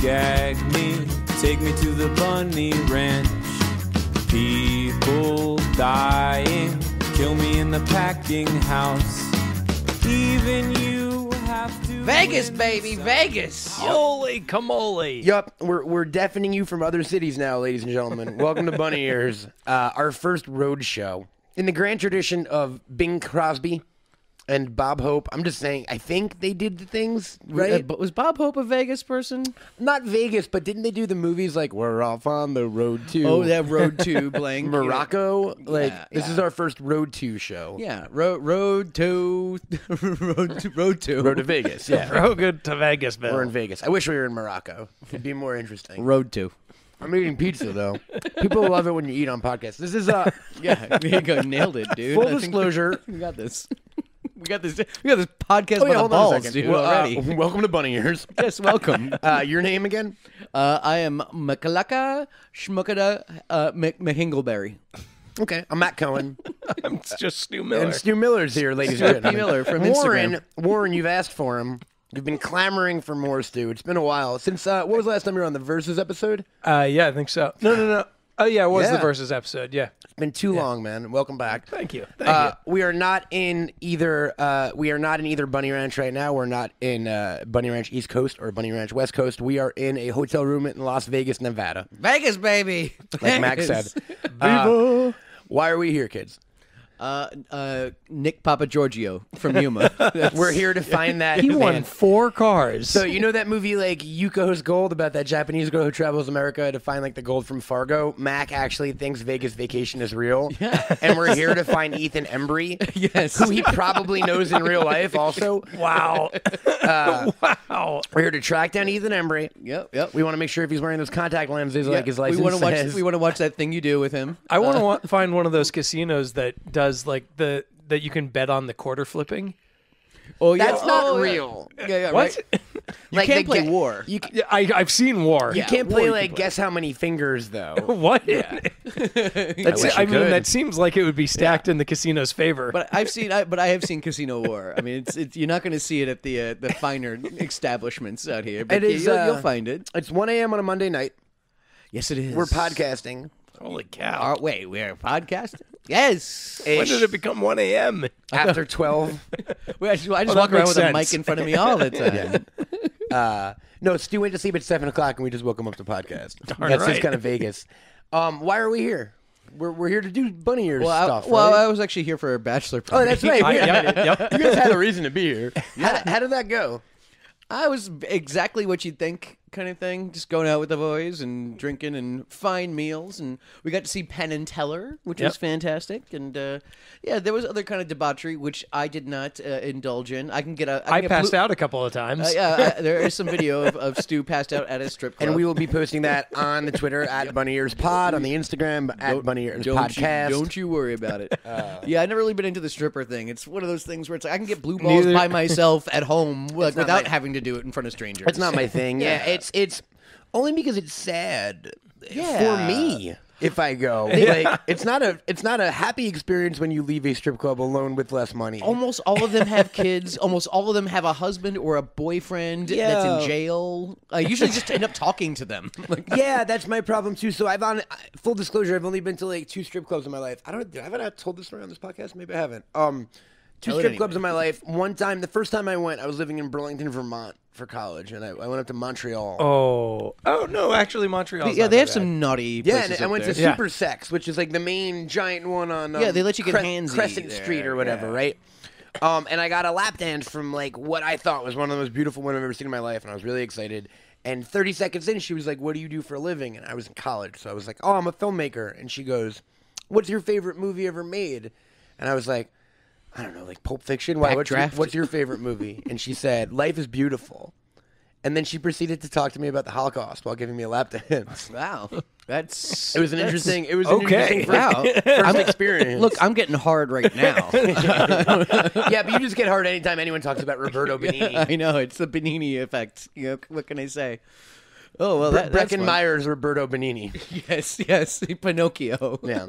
gag me, take me to the bunny ranch. People dying, kill me in the packing house. Even you have to Vegas, baby, Vegas. Holy camole. Yup, we're deafening you from other cities now, ladies and gentlemen. Welcome to Bunny Ears, our first road show. In the grand tradition of Bing Crosby and Bob Hope, I'm just saying, I think they did the things, right? But was Bob Hope a Vegas person? Not Vegas, but didn't they do the movies like We're Off on the Road to... Oh, that Road to blank. Morocco? Like, this yeah. is our first Road to show. Yeah, road to Road to Vegas, yeah. Road to Vegas, Bill. We're in Vegas. I wish we were in Morocco. It'd be more interesting. Road to. I'm eating pizza, though. People love it when you eat on podcasts. This is, Yeah, there you go. Nailed it, dude. full disclosure. We got this. We got this podcast by the hold balls, on a second. dude, Well, already. Welcome to Bunny Ears. Yes, welcome. Your name again? I am Makalaka Shmukada Mahingleberry. Okay. I'm Matt Cohen. I'm just Stu Miller. And Stu Miller's here, ladies and gentlemen. Miller from Warren, Instagram. Warren, you've asked for him. You've been clamoring for more, Stu. It's been a while. Since, what was the last time you were on the Versus episode? Yeah, I think so. No. Oh, yeah, it was Yeah. the Versus episode, yeah. It's been too long, man. Welcome back. Thank you. Thank you. We are not in either Bunny Ranch right now. We're not in Bunny Ranch East Coast or Bunny Ranch West Coast. We are in a hotel room in Las Vegas, Nevada. Vegas, baby. Like Max said. Why are we here, kids? Nick Papa Giorgio from Yuma. We're here to find that He won van. 4 cars. So you know that movie like Yuko's Gold about that Japanese girl who travels America to find like the gold from Fargo? Mac actually thinks Vegas Vacation is real. Yeah. And we're here to find Ethan Embry. Yes. Who he probably knows in real life also. Wow. Wow. We're here to track down Ethan Embry. Yep. We want to make sure if he's wearing those contact lenses like his license we want to watch. says. We want to watch that thing you do with him. I want to find one of those casinos that does like that you can bet on the quarter flipping. Oh, yeah. That's not Oh, yeah. real. Yeah, What? right. You Like can't the play War. You, Yeah, I've seen War. you can't War play you like can play. guess how many fingers though. What? Yeah. That's, wish I you mean, could. that seems like it would be stacked in the casino's favor. But I have seen Casino War. I mean, it's you're not going to see it at the finer establishments out here. But It is, you'll find it. It's 1 a.m. on a Monday night. Yes, it is. We're podcasting. Holy cow. Wait, we're podcasting? Yes. When did it become 1 a.m.? After 12. Wait, I just that walk around makes with a sense. mic in front of me all the time. No, Stu went to sleep at 7 o'clock and we just woke him up to podcast. Darn That's right. just kind of Vegas. Why are we here? We're here to do Bunny Ears Well, stuff. I right? was actually here for a bachelor Oh, party. that's right. Yep. You guys had a reason to be here. How did that go? I was exactly what you'd think kind of thing. Just going out with the boys and drinking and fine meals. And we got to see Penn and Teller, which was Yep. fantastic. And yeah, there was other kind of debauchery, which I did not indulge in. I can get a. I passed out a couple of times. Yeah, there is some video of Stu passed out at a strip club. And we will be posting that on the Twitter at Bunny Ears Pod, on the Instagram at Bunny Ears Podcast. Don't you worry about it. Yeah, I've never really been into the stripper thing. It's one of those things where it's like I can get blue balls by myself at home like, not without my- having to do it in front of strangers. It's not my thing. Yeah, it's only because it's sad for me if I go. Like it's not a happy experience when you leave a strip club alone with less money. Almost all of them have kids. Almost all of them have a husband or a boyfriend that's in jail. I usually just end up talking to them. Like, Yeah, that's my problem too. So full disclosure, I've only been to like 2 strip clubs in my life. Haven't I told this story on this podcast? Maybe I haven't. 2 Tell it strip clubs in anyway. my life. One time, the first time I went, I was living in Burlington, Vermont for college, and I went up to Montreal. Oh no! Actually, Montreal. yeah, they have some naughty Yeah, places and I up went there. to Super Sex, which is like the main giant one on Yeah, they let you get handsy Crescent there. Street or whatever, right? And I got a lap dance from like what I thought was one of the most beautiful women I've ever seen in my life, and I was really excited. And 30 seconds in, she was like, "What do you do for a living?" And I was in college, so I was like, "Oh, I'm a filmmaker." And she goes, "What's your favorite movie ever made?" And I was like, "I don't know, like Pulp Fiction. Why? Backdraft. What's your favorite movie?" And she said, "Life is Beautiful." And then she proceeded to talk to me about the Holocaust while giving me a lap dance. Wow, that's It was an interesting. It was Okay. an interesting first experience. Look, I'm getting hard right now. Yeah, but you just get hard anytime anyone talks about Roberto Benigni. I know it's the Benigni effect. You know, what can I say? Oh well, that's Breckin fun. Meyer's Roberto Benigni. Yes, Pinocchio. Yeah.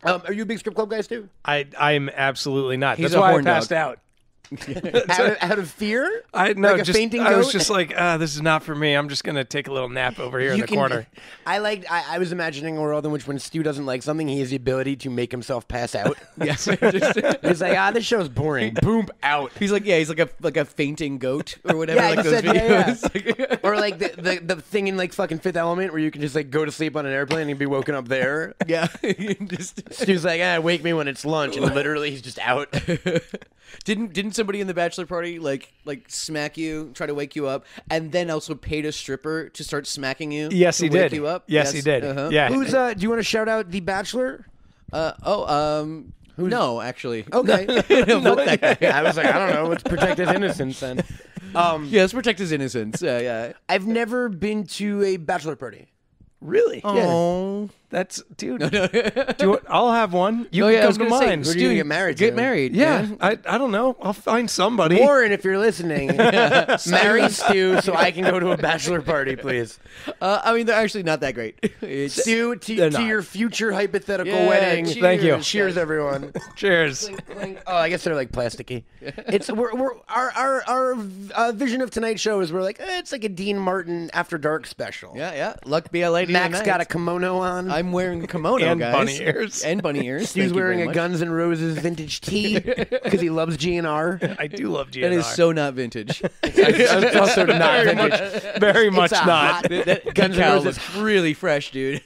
Are you a big strip club guys too? I'm absolutely not. He's That's a why I horn dog. passed out. out of fear? I Like a fainting I was goat? just like, this is not for me. I'm just gonna take a little nap over here in the corner. I was imagining a world in which when Stu doesn't like something, he has the ability to make himself pass out. Yes. He's like, this show's boring. Boom, out. He's like a fainting goat or whatever. Yeah, like he those said, videos. Or like the thing in like fucking Fifth Element where you can just like go to sleep on an airplane and be woken up there. Yeah. Just Stu's like, wake me when it's lunch, and literally he's just out. didn't somebody in the bachelor party like smack you, try to wake you up, and then also paid a stripper to start smacking you? Yes, to he wake did. you up? Yes, he did. Uh-huh. Yeah. Who's do you want to shout out The Bachelor? No, actually. Okay. Fuck that guy. I was like, I don't know. Let's protect his innocence then. Yeah, let's protect his innocence. Yeah. I've never been to a bachelor party. Really? Oh. That's dude. I'll have one. You Oh, yeah, I can was come to gonna say, mine. Who do you get married to? Get married. Yeah, man. I don't know. I'll find somebody. Warren, if you're listening, marry Stu so I can go to a bachelor party, please. I mean, they're actually not that great. It's, Stu, They're to not. your future hypothetical Yeah, wedding. cheers. Thank you. Cheers, everyone. Cheers. Oh, I guess they're like plasticky. It's our vision of tonight's show is we're like it's like a Dean Martin After Dark special. yeah. Luck be a lady. Max tonight. got a kimono on. I'm wearing a kimono, And guys. bunny ears. And bunny ears. Stu's Thank you wearing very a much. Guns N' Roses vintage tee because he loves GNR. I do love GNR. That is so not vintage. That's also not vintage. very much It's a not. hot- That Guns N' decal Roses, looks really fresh, dude.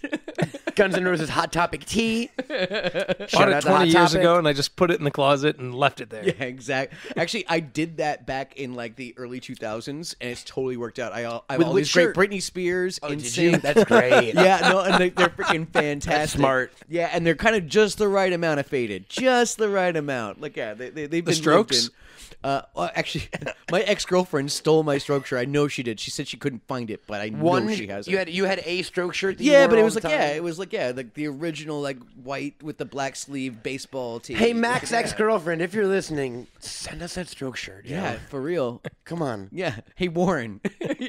Guns N' Roses Hot Topic tee. Bought Shout it out to 20 Hot years Topic. ago, and I just put it in the closet and left it there. Yeah, exactly. Actually, I did that back in like the early 2000s, and it's totally worked out. I have With all which these great shirt? Britney Spears, Did NSYNC. you? That's great. Yeah, no, and they're freaking fantastic. smart. Yeah, and they're kind of just the right amount of faded, just the right amount. Like, yeah, they've been Strokes? lived in. Well, actually, my ex-girlfriend stole my stroke shirt. I know she did. She said she couldn't find it, but I know she has it. You had a stroke shirt. That you Yeah, wore but it all was the like time? it was like like the original like white with the black sleeve baseball tee. Hey, Max ex-girlfriend, if you're listening, send us that stroke shirt. yo. Yeah, for real. Come on. Yeah. Hey, Warren.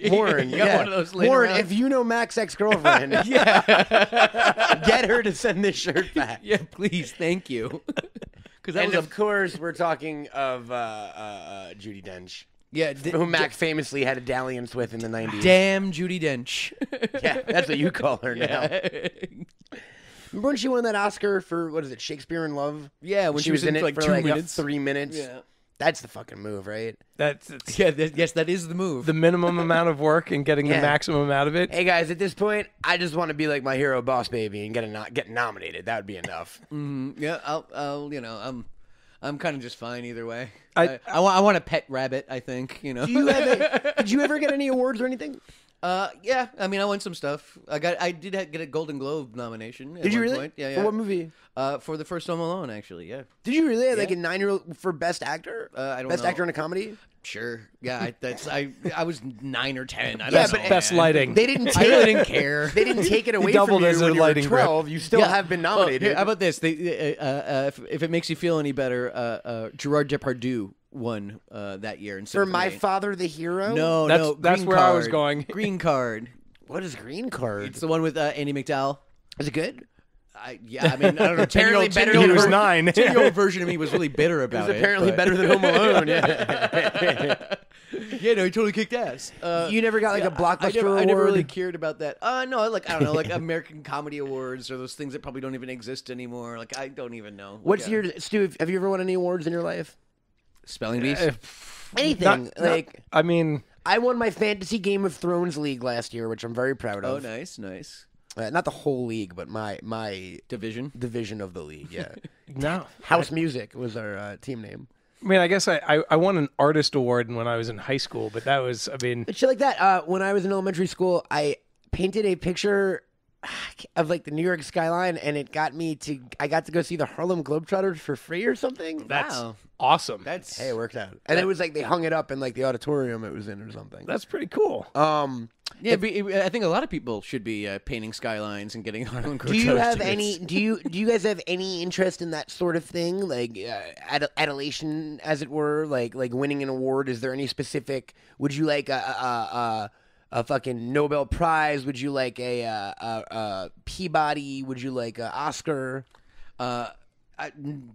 Warren, You got yeah. one of those laying Warren, around? if you know Max ex-girlfriend, get her to send this shirt back. Yeah, please, thank you. Because that And was of course, we're talking of Judi Dench, yeah. who Mac famously had a dalliance with in the 90s. Damn Judi Dench. Yeah, that's what you call her now. Remember when she won that Oscar for, what is it, Shakespeare in Love? Yeah, when she was in in it for like for 2 like minutes. 3 minutes. Yeah. That's the fucking move, right? That's Yes, that is the move. the minimum amount of work and getting Yeah. the maximum out of it. Hey guys, at this point, I just want to be like my hero, Boss Baby, and get nominated. That would be enough. Yeah, I'll I'm kind of just fine either way. I want a pet rabbit. I think Did you ever get any awards or anything? Yeah. I mean, I won some stuff. I did get a Golden Globe nomination. At Did you one really? Point. Yeah. For what movie? For the first Home Alone, actually. Yeah. Did you really? Like a 9-year-old for Best Actor? I don't Best know. Actor in a Comedy? Sure. Yeah. I was 9 or 10. I don't Best, know, best man. lighting. They didn't I take really didn't care. They didn't take it away doubled from you as a when you were lighting grip. 12. You still have been Oh, nominated. here, how about this? If it makes you feel any better, Gerard Depardieu won that year instead for of My me. Father the Hero? No, That's Green where I was Card. going. Green Card. What is Green Card? It's the one with Andy McDowell. Is it good? I mean, I don't know. Apparently better than He was Home- 9. 10-year-old version of me was really bitter about It's it. apparently but- better than Home Alone. Yeah. Yeah, no, he totally kicked ass. You never got like a Blockbuster I never really award? cared about that. No, I don't know, like American Comedy Awards or those things that probably don't even exist anymore. Like I don't even know. What's Yeah. your Stu? Have you ever won any awards in your life? spelling bees? Anything like? I mean, I won my fantasy Game of Thrones league last year, which I'm very proud Oh, of. nice. Not the whole league, but my Division. division of the league. Yeah, no. House Music was our team name. I mean, I guess I won an artist award when I was in high school, but that was, I mean, But shit like that. When I was in elementary school, I painted a picture of like the New York skyline, and I got to go see the Harlem Globetrotters for free or something. that's Wow. awesome. That's Hey, it worked out. And it was like they hung it up in like the auditorium it was in or something. That's pretty cool. yeah. I think a lot of people should be painting skylines and getting Harlem Do you Globetrotters have tickets. any? Do you guys have any interest in that sort of thing, like adulation, as it were, like winning an award? Is there any specific? Would you like a fucking Nobel Prize? Would you like a Peabody? Would you like a Oscar?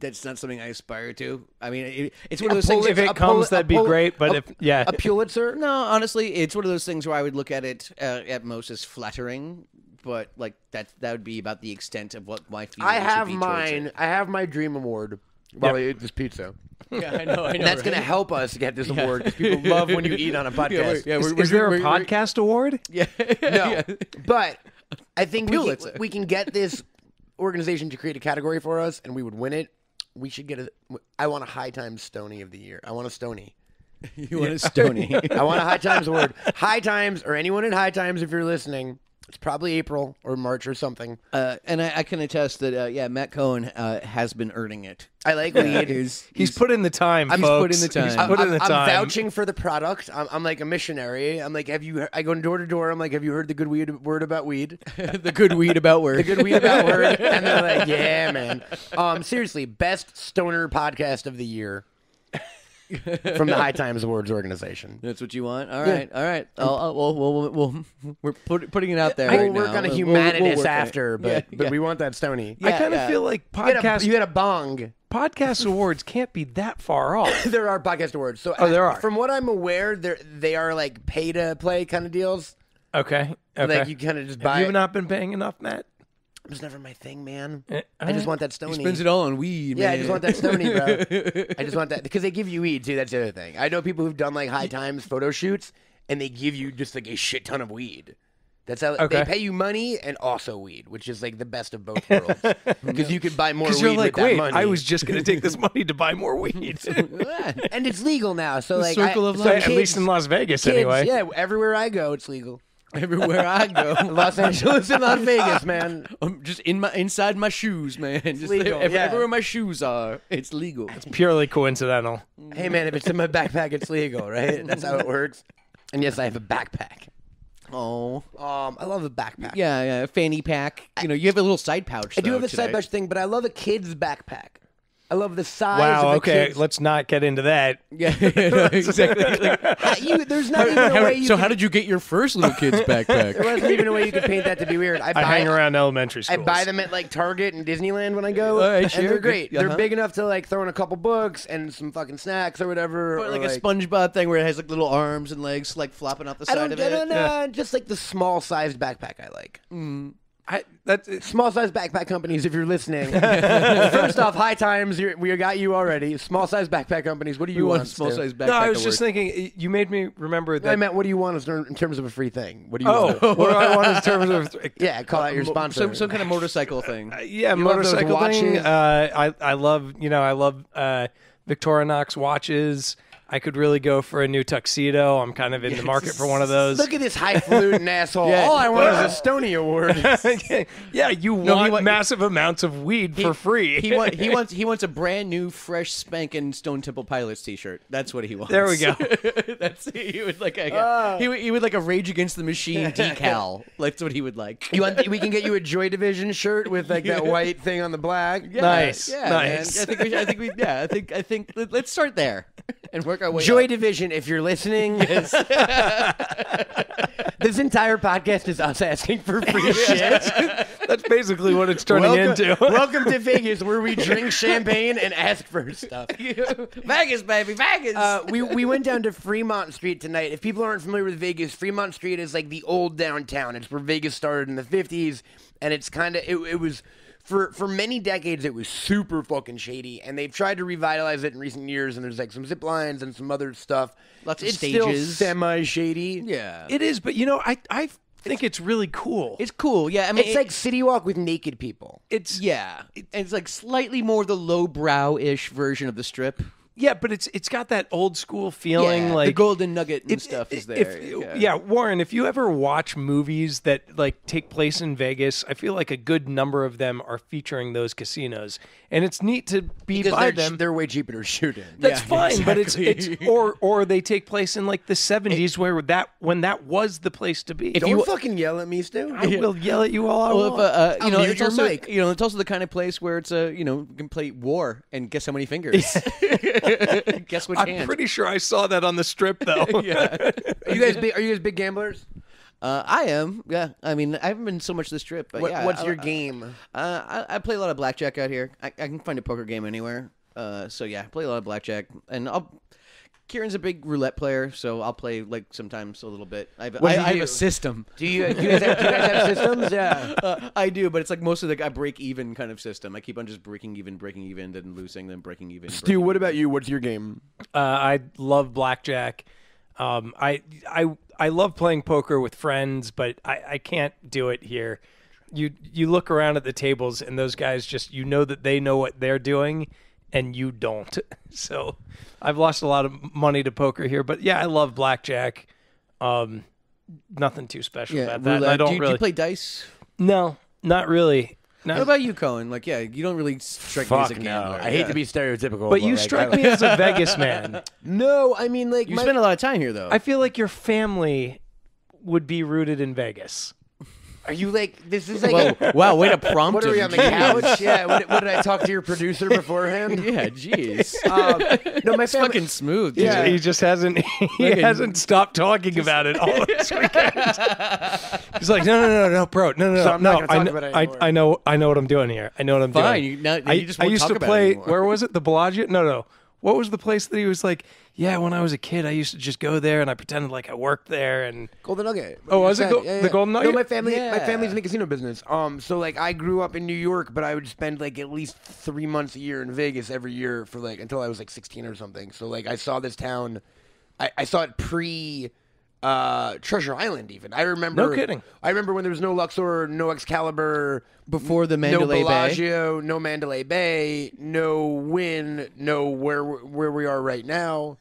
That's not something I aspire to. I mean, it's one of those things. If it comes, that'd be great. But a Pulitzer? No, honestly, it's one of those things where I would look at it at most as flattering, but like that would be about the extent of what my feelings I have would be towards mine. it. I have my dream award while I eat this pizza. Yeah, I know. That's going to help us get this award because people love when you eat on a podcast. Is there a podcast award? Yeah. No, but I think Pulitzer. we can get this organization to create a category for us, and we would win it. We should get I want a High Times Stony of the year. I want a Stony. You want a Stony? I want a High Times award. High Times, or anyone at High Times, if you're listening, it's probably April or March or something. And I can attest that Matt Cohen has been earning it. I like weed. He's put in the time, folks. put in the time. He's put in the I'm time. vouching for the product. I'm like a missionary. I'm like, I go door to door. I'm like, have you heard the good word about weed? The good weed about word. The good weed about word. And they're like, yeah, man. Seriously, best stoner podcast of the year from the High Times Awards organization. That's what you want? All right, all right. We're putting it out there. We'll right work now. on a We'll humanitas work on it. after, but we want that Stony. I kind of feel like You podcast had a bong. awards can't be that far off. There are podcast awards. So there are. From what I'm aware, they are like pay to play kind of deals. Okay. Like you kind of just buy. Have you not been paying enough, Matt? It was never my thing, man. I just want that Stony. He spends it all on weed, Yeah, man. I just want that Stony, bro. I just want that because they give you weed too. That's the other thing. I know people who've done like High Times photo shoots, and they give you just like a shit ton of weed. That's how they pay you money and also weed, which is like the best of both worlds. Because you could buy more weed Because you're like, with that wait, money. I was just going to take this money to buy more weed. and it's legal now. So like, circle of so life. At least in Las Vegas, kids, anyway. Yeah, everywhere I go, it's legal. Everywhere I go. Los Angeles and Las Vegas, man. I'm just inside my shoes, man. Just legal, everywhere my shoes are, it's legal. Purely coincidental. Hey, man, if it's in my backpack, it's legal, right? That's how it works. And yes, I have a backpack. Oh, I love a backpack. yeah, a fanny pack. You know, you have a little side pouch. I do have a today. side pouch thing, but I love a kid's backpack. I love the size Wow, of a okay, kid's... let's not get into that. Yeah, no, exactly. There's not even a way you So could... how did you get your first little kid's backpack? There wasn't even a way you could paint that to be weird. I hang around elementary schools. I buy them at like Target and Disneyland when I go, All right, and sure. they're great. Uh-huh. They're big enough to like throw in a couple books and some fucking snacks or whatever. Or or like a SpongeBob thing where it has like little arms and legs like flopping out the side of it. I don't know. Just like the small sized backpack I like. Small sized backpack companies, if you're listening. First off, High Times, we got you already. Small sized backpack companies, what do you want? small Stu? size backpack. No, I was just thinking, you made me remember that. I meant, what do you want in terms of a free thing? What do you want? what do I want in terms of... Yeah, call out your sponsor. some kind of motorcycle thing. Yeah, You love those motorcycle thing. watches? I love Victorinox watches. I could really go for a new tuxedo. I'm kind of in the market for one of those. Look at this highfalutin asshole. Yeah. All I want is a Stony Award. Yeah, you want massive amounts of weed for free. He wants a brand new, fresh, spanking Stone Temple Pilots T-shirt. That's what he wants. There we go. He would like he would like a Rage Against the Machine decal. That's what he would like. We can get you a Joy Division shirt with like that white thing on the black. Yeah, Nice, yeah, nice. Man. I think let's start there and work our way. Joy up. Division, if you're listening. This entire podcast is us asking for free shit. That's basically what it's turning into. Welcome to Vegas, where we drink champagne and ask for stuff. Vegas, baby, Vegas. We went down to Fremont Street tonight. If people aren't familiar with Vegas, Fremont Street is like the old downtown. It's where Vegas started in the 50s, and it's kind of it was. For many decades, it was super fucking shady, and they've tried to revitalize it in recent years, and there's like some zip lines and some other stuff. Lots of it's stages. Still semi-shady. Yeah. It is, but I think it's really cool. It's cool. Yeah, I mean, It's like City Walk with naked people. It's like slightly more the lowbrow-ish version of the Strip. Yeah, but it's got that old school feeling, Yeah, like the Golden Nugget and stuff is there. Warren, if you ever watch movies that like take place in Vegas, I feel like a good number of them are featuring those casinos, and it's neat to be Because by them. they're way cheaper to shoot in. That's Yeah, fine, but it's exactly. or they take place in like the 70s when that was the place to be. Don't fucking yell at me, Stu. I will yell at you all I Well, want. if, mute it's your also mic. it's also the kind of place where it's you can play war and guess how many fingers. Guess which I'm hand. pretty sure I saw that on the strip, though. Yeah. Are you guys big gamblers? I am. Yeah. I mean, I haven't been so much this trip, but yeah. What's your game? I play a lot of blackjack out here. I can find a poker game anywhere. So yeah, I play a lot of blackjack, and Kieran's a big roulette player, so I'll play like sometimes a little bit. I have a system. Do you guys have systems? Yeah. I do, but it's like most of the break even kind of system. I keep on just breaking even, then losing, then breaking even. Stu, what about you? What's your game? I love blackjack. I love playing poker with friends, but I can't do it here. You look around at the tables, and those guys just that they know what they're doing, and you don't. So I've lost a lot of money to poker here, but yeah, I love blackjack. Nothing too special about that. Roulette. I don't do you play dice? No, not really. No. What about you, Cohen? Like, yeah, you don't really strike me as a gambler. I hate to be stereotypical, but you strike me as a Vegas man. No, I mean, like, you spend a lot of time here, though. I feel like your family would be rooted in Vegas. Are you like, this is like... Wow, way to prompt What are we him. on the couch? Yeah, what did I talk to your producer beforehand? Yeah, jeez. No, my It's family... fucking smooth. Yeah. Dude. He just hasn't hasn't stopped talking about it all this weekend. He's like, no, bro, no. So I'm not gonna talk about it anymore. I know what I'm doing here. I know what I'm Fine. doing. You just I won't used talk to about play. it anymore. Where was it? The Bellagio? No. What was the place that he was like? Yeah, when I was a kid, I used to just go there and I pretended like I worked there. And Golden Nugget. Oh, was it the Golden Nugget? No, my family's Yeah. in the casino business. So like I grew up in New York, but I would spend like at least 3 months a year in Vegas every year for like until I was like 16 or something. So like I saw this town. I saw it pre Treasure Island even. I remember. No kidding. I remember when there was no Luxor, no Excalibur, Before the Mandalay no Bay. Bellagio, no Mandalay Bay, no Wynn, no where we are right now.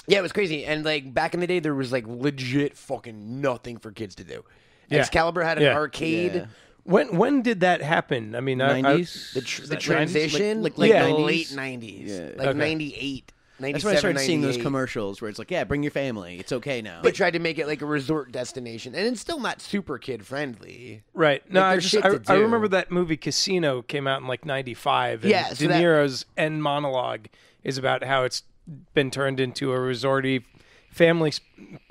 Yeah, it was crazy. And like back in the day, there was like legit fucking nothing for kids to do. Yeah. Excalibur had an Yeah. arcade. Yeah. when did that happen? I mean, 90s? The transition, Like like yeah. the 90s? late 90s, Yeah. like Okay. 98. That's when I started seeing those 98. commercials where it's like, yeah, bring your family. It's okay now. They tried to make it like a resort destination, and it's still not super kid friendly. Right. No, Like, I there's just shit to I do. remember that movie Casino came out in like 95. And Yeah, so De that- Niro's end monologue is about how it's been turned into a resorty family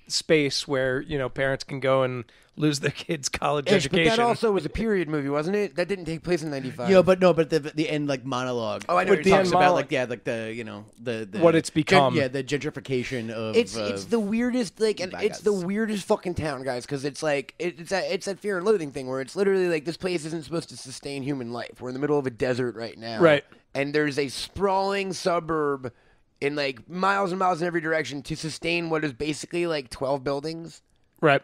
space where, parents can go and lose their kids' college But education. that also was a period movie, wasn't it? That didn't take place in 95. Yeah, but the end like monologue. Oh, I know Where what it you're talks talking about about. like the What it's become. the gentrification of. It's the weirdest and it's the Vegas. weirdest fucking town, guys, because it's like it's that Fear and Loathing thing where it's literally like this place isn't supposed to sustain human life. We're in the middle of a desert right now, Right. And there's a sprawling suburb in like miles and miles in every direction to sustain what is basically like 12 buildings. Right.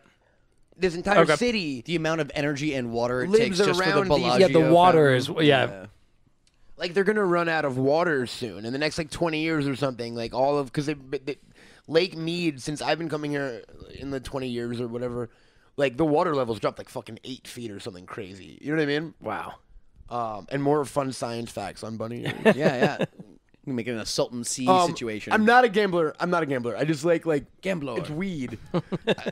This entire Okay. city, the amount of energy and water it Lives takes just for the around these- Bellagio. Yeah, the water fountain. is yeah. like they're gonna run out of water soon in the next like 20 years or something. Like all of because Lake Mead, since I've been coming here in the 20 years or whatever, like the water levels dropped like fucking 8 feet or something crazy. You know what I mean? Wow. And more fun science facts on Bunny. Yeah. You make it a Salton Sea situation. I'm not a gambler. I just like Gambler. It's weed.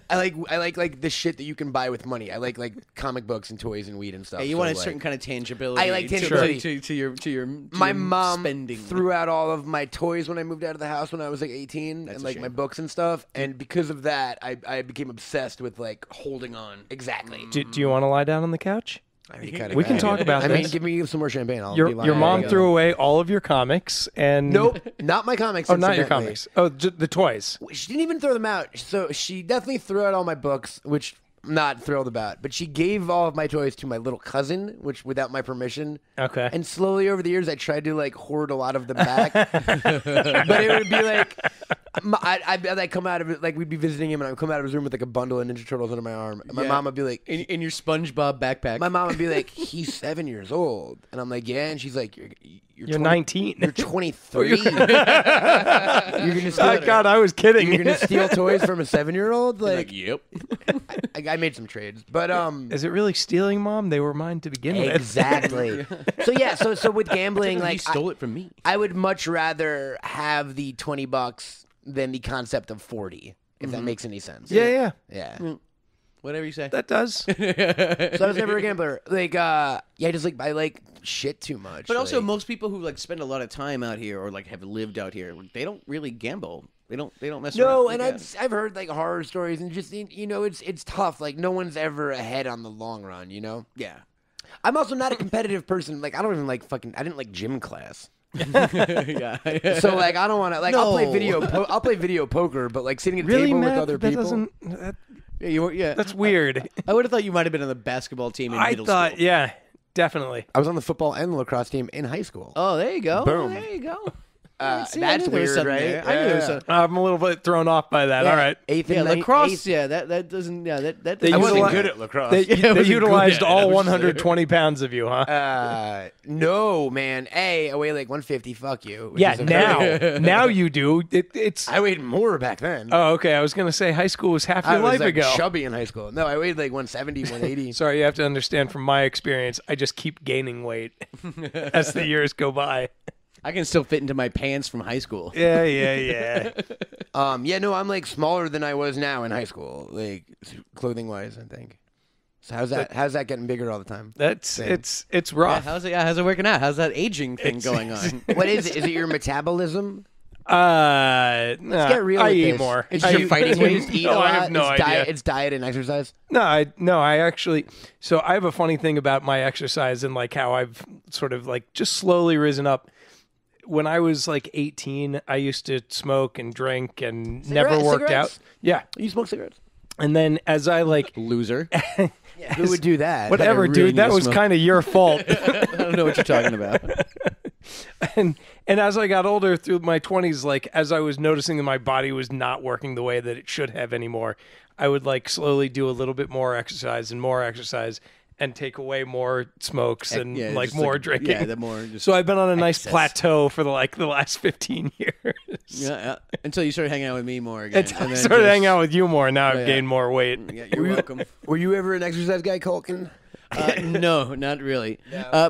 I like the shit that you can buy with money. I like comic books and toys and weed and stuff. Yeah, you So, want a like, certain kind of tangibility. I like to- tangibility. to your my mom spending. threw out all of my toys when I moved out of the house when I was like 18 That's and a like shame. my books and stuff, and because of that I became obsessed with like holding on. exactly. Do you want to lie down on the couch? We can talk about I mean, this. give me some more champagne. I'll be Your lying. mom There we threw go. away all of your comics and Nope, not my comics. Oh, not your incidentally. comics. Oh, the toys. She didn't even throw them out. So she definitely threw out all my books, which I'm not thrilled about. But she gave all of my toys to my little cousin, which without my permission. Okay. And slowly over the years, I tried to like hoard a lot of them back. But it would be like, I'd come out of it, like we'd be visiting him, and I'd come out of his room with like a bundle of Ninja Turtles under my arm. And my Yeah. mom would be like, In your SpongeBob backpack. my mom would be like, he's 7 years old. And I'm like, yeah. And she's like, you're 20 19. You're 23. You're gonna steal. Oh, God, I was kidding. You're gonna steal toys from a 7-year-old? Like, yep. I made some trades, but Is it really stealing, Mom? They were mine to begin with. exactly. So yeah, so with gambling, He like stole it from me. I would much rather have the $20 than the concept of 40, if that makes any sense. Yeah. Yeah. Whatever you say. That does. So I was never a gambler. Like, I like shit too much. But also, like, most people who like spend a lot of time out here or like have lived out here, they don't really gamble. They don't mess around. No, and I've heard like horror stories, and just it's tough. Like no one's ever ahead on the long run. Yeah. I'm also not a competitive person. Like I don't even like I didn't like gym class. Yeah. So like I don't want to like No. I'll play video poker, but like sitting at a table with other people. That's weird. I would have thought you might have been on the basketball team in middle thought, school. yeah, definitely. I was on the football and lacrosse team in high school. Oh, there you go. Boom. There you go. That's I knew there was weird, something right? there. I knew there was something. I'm a little bit thrown off by that. All right. Eighth Yeah, and lacrosse. eighth- Yeah, that doesn't. Yeah, that. They I wasn't utilize- good at lacrosse. They, I they wasn't utilized good at it, all I was just 120 pounds of you, huh? No, man. I weigh like 150. Fuck you. which Yeah, is a very- now you do. It's. I weighed more back then. Oh, okay. I was gonna say high school was half I your was life like ago. chubby in high school. No, I weighed like 170, 180. Sorry, you have to understand from my experience. I just keep gaining weight as the years go by. I can still fit into my pants from high school. Yeah. Yeah, no, I'm like smaller than I was now in high school, like clothing wise, I think. So how's that getting bigger all the time? It's Yeah, rough. how's it working out? How's that aging thing going on? What is it? Is it your metabolism? Nah, Get real I with eat this. more. It's I your eat- fighting weight. You just eat a No, lot. I have no it's idea. Diet, it's diet and exercise. No, I actually. So I have a funny thing about my exercise and like how I've sort of like just slowly risen up. When I was like 18, I used to smoke and drink and never worked Cigarettes? out. Yeah, You smoke cigarettes? and then as I like Loser. Who would do that? whatever, really dude, need that to was smoke. kind of your fault. I don't know what you're talking about. and as I got older through my 20s, like as I was noticing that my body was not working the way that it should have anymore, I would like slowly do a little bit more exercise and take away more smokes and Yeah, like just more drinking. Yeah, the more. Just, So I've been on a nice excess. plateau for the last 15 years. yeah, until you started hanging out with me more again. Until I started hanging out with you more. Now I've yeah. gained more weight. Yeah, you're welcome. Were you ever an exercise guy, Culkin? No, not really.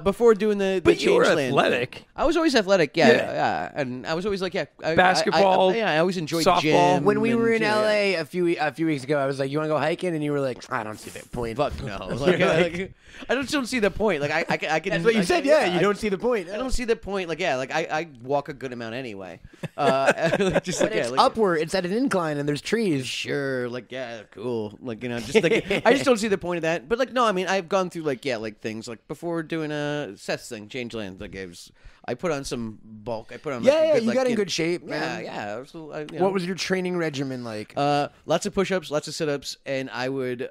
Before doing the But you were Changeland athletic. thing, I was always athletic. Yeah, Yeah. and I was always like, Basketball, I always enjoyed softball. gym. When we and, were in yeah, LA a few weeks ago, I was like, "You want to go hiking?" And you were like, "I don't see the point." Fuck no. Like, I just don't see the point. Like I can. That's what you said. Yeah, you I- don't see the point. I don't see the point. Like I walk a good amount anyway. Just But it's upward. It's at an incline, and there's trees. Sure, like cool. Like just like I just don't see the point of that. But like no, I mean I've gone through like things like before doing a Seth's thing, Changeland. Like I put on some bulk. I put on like, Yeah, a good, you like, got in good shape, Yeah, man. yeah. So, What was your training regimen like? lots of push-ups, lots of sit-ups, and I would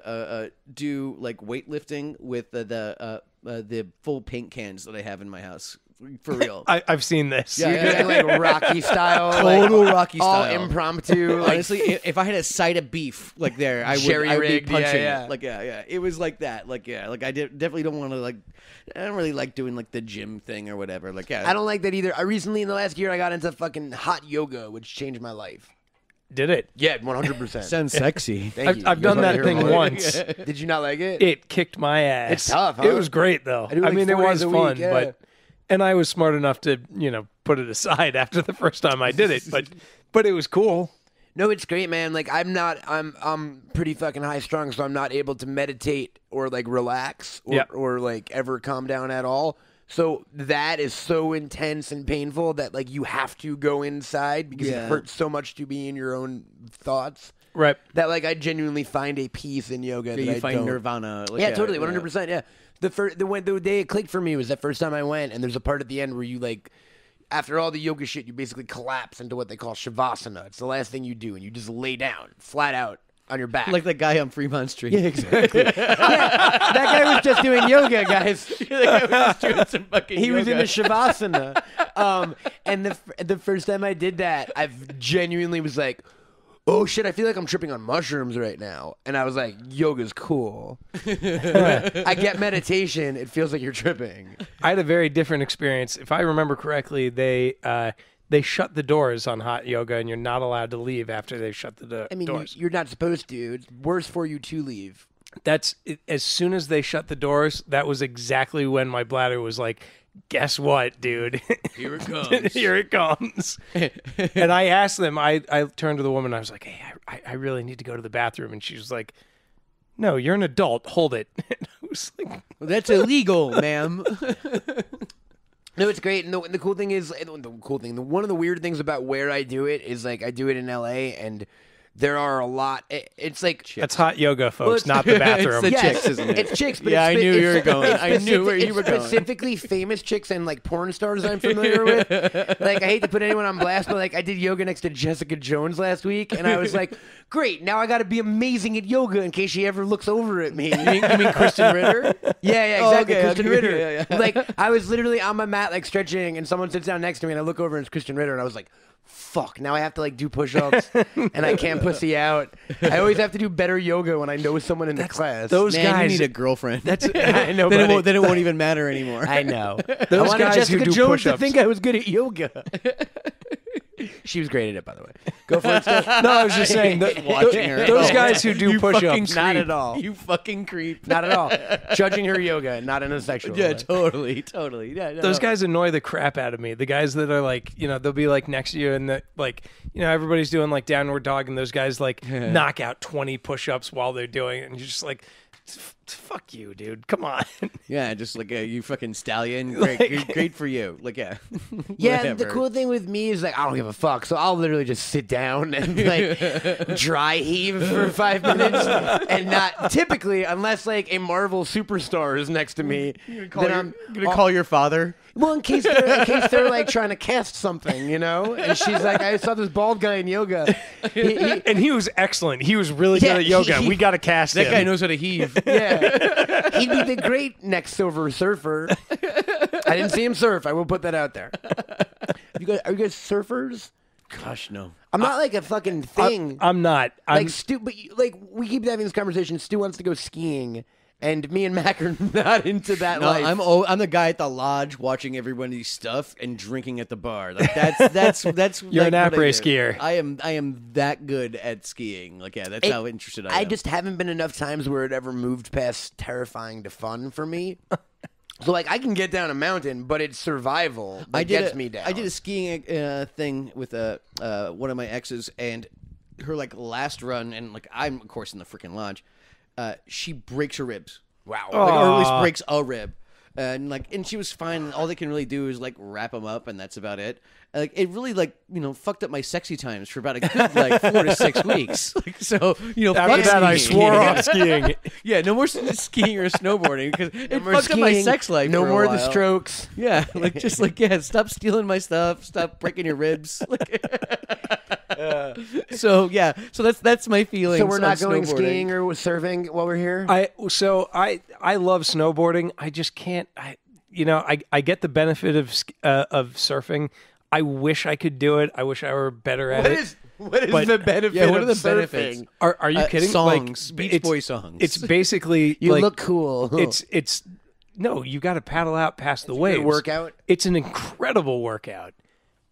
do like weightlifting with the full paint cans that I have in my house. For real. I've seen this. Yeah, You're doing like Rocky style, Total like, Rocky all style. impromptu. Like, Honestly, if I had a side of beef like there, I would be Jerry-rigged, punching yeah. it. Like it was like that. Like like I definitely don't want to like. I don't really like doing like the gym thing or whatever. Like I don't like that either. I recently in the last year I got into fucking hot yoga, which changed my life. Did it? Yeah, 100%. Sounds sexy. Thank you. I've You done guys that wanna thing hear more? once. Did you not like it? It kicked my ass. It's tough, huh? It was great though. I do, like, mean, it 4 was days a fun, week, yeah. but and I was smart enough to put it aside after the first time I did it, but it was cool. No, it's great, man. Like I'm pretty fucking high strung, so I'm not able to meditate or like relax or like ever calm down at all. So that is so intense and painful that like you have to go inside because it hurts so much to be in your own thoughts. Right. That like I genuinely find a peace in yoga. that you I find don't. nirvana. Like, Yeah, totally, 100%. Yeah, the day it clicked for me was that first time I went, and there's a part at the end where you like, after all the yoga shit, you basically collapse into what they call shavasana. It's the last thing you do, and you just lay down flat out on your back. Like that guy on Fremont Street. Yeah, exactly. That guy was just doing yoga, guys. That guy was doing some fucking He was in yoga. the shavasana. And the first time I did that, I genuinely was like, oh shit, I feel like I'm tripping on mushrooms right now. And I was like, yoga's cool. I get meditation. It feels like you're tripping. I had a very different experience. If I remember correctly, they shut the doors on hot yoga, and you're not allowed to leave after they shut the I mean, doors. you're not supposed to. It's worse for you to leave. That's as soon as they shut the doors. That was exactly when my bladder was like, "Guess what, dude? Here it comes. Here it comes." And I asked them. I turned to the woman. I was like, "Hey, I really need to go to the bathroom," and she was like, "No, you're an adult. Hold it." And I was like, That's illegal, ma'am. No, it's great. And the cool thing is, one of the weird things about where I do it is like I do it in LA, and there are a lot. It's like that's hot yoga, folks, not the bathroom. It's the chicks, isn't it? It's chicks, but I knew you were going. I knew where you were going. Specifically famous chicks and like porn stars I'm familiar with. Like I hate to put anyone on blast, but like I did yoga next to Jessica Jones last week, and I was like, great, now I got to be amazing at yoga in case she ever looks over at me. You mean Kristen Ritter? Yeah, exactly. Kristen Ritter. Yeah. Like I was literally on my mat like stretching, and someone sits down next to me, and I look over and it's Kristen Ritter, and I was like, fuck, now I have to like do push-ups and I can't pussy out. I always have to do better yoga when I know someone in the class. Those guys you need a girlfriend. I know, then it won't even matter anymore. I know. Those I wanted guys Jessica who do Jones push-ups. to think I was good at yoga. She was great at it, by the way. Go for it, Steph. No, I was just saying that Watching her. those guys who do You fucking push-ups, Not at all. You fucking creep. Not at all. Judging her yoga, not in a sexual Yeah, way. totally. Yeah, no. those guys annoy the crap out of me. The guys that are like, they'll be like next to you and that like, everybody's doing like downward dog and those guys like knock out 20 push-ups while they're doing it and you're just like, fuck you, dude. Come on. Yeah, just like you fucking stallion. Great for you. Like, yeah. Yeah, Whatever. the cool thing with me is like I don't give a fuck, so I'll literally just sit down and like dry heave for 5 minutes, and not typically unless like a Marvel superstar is next to me. Then I'm gonna call your father. well in case they're like trying to cast something, and she's like, I saw this bald guy in yoga, And he was excellent. He was really good at yoga. We got to cast That him. guy knows how to heave. yeah, he'd be the great next silver surfer. I didn't see him surf. I will put that out there. Are you guys surfers? Gosh, no. I'm not like a fucking thing. I'm not. Like Stu, but like we keep having this conversation. Stu wants to go skiing, and me and Mac are not into that No, life. I'm the guy at the lodge watching everybody's stuff and drinking at the bar. Like that's You're like an what I après do. skier. I am that good at skiing. Like that's how interested I am. I just haven't been enough times where it ever moved past terrifying to fun for me. So like I can get down a mountain, but it's survival that gets me down. I did a skiing thing with one of my exes, and her like last run, and like I'm of course in the freaking lodge. She breaks her ribs. Wow. Like, or at least breaks a rib. And she was fine. And all they can really do is like wrap them up, and that's about it. Like it really fucked up my sexy times for about a good 4 to 6 weeks. Like so, After fuck that, I skiing. swore off skiing. Yeah, no more skiing or snowboarding because it more fucked up my skiing, sex life. No for a more of the while. strokes. Yeah, stop stealing my stuff. Stop breaking your ribs. So that's my feelings. So we're not on going snowboarding. skiing or surfing while we're here. I love snowboarding. I just can't. I get the benefit of surfing. I wish I could do it. I wish I were better at it. What is But- the benefit? Yeah, what are of the benefits? surfing? Are you kidding? Songs, Like, Beach it's- Boy songs. It's basically You like, look cool. It's no. You got to paddle out past the waves. workout? It's an incredible workout.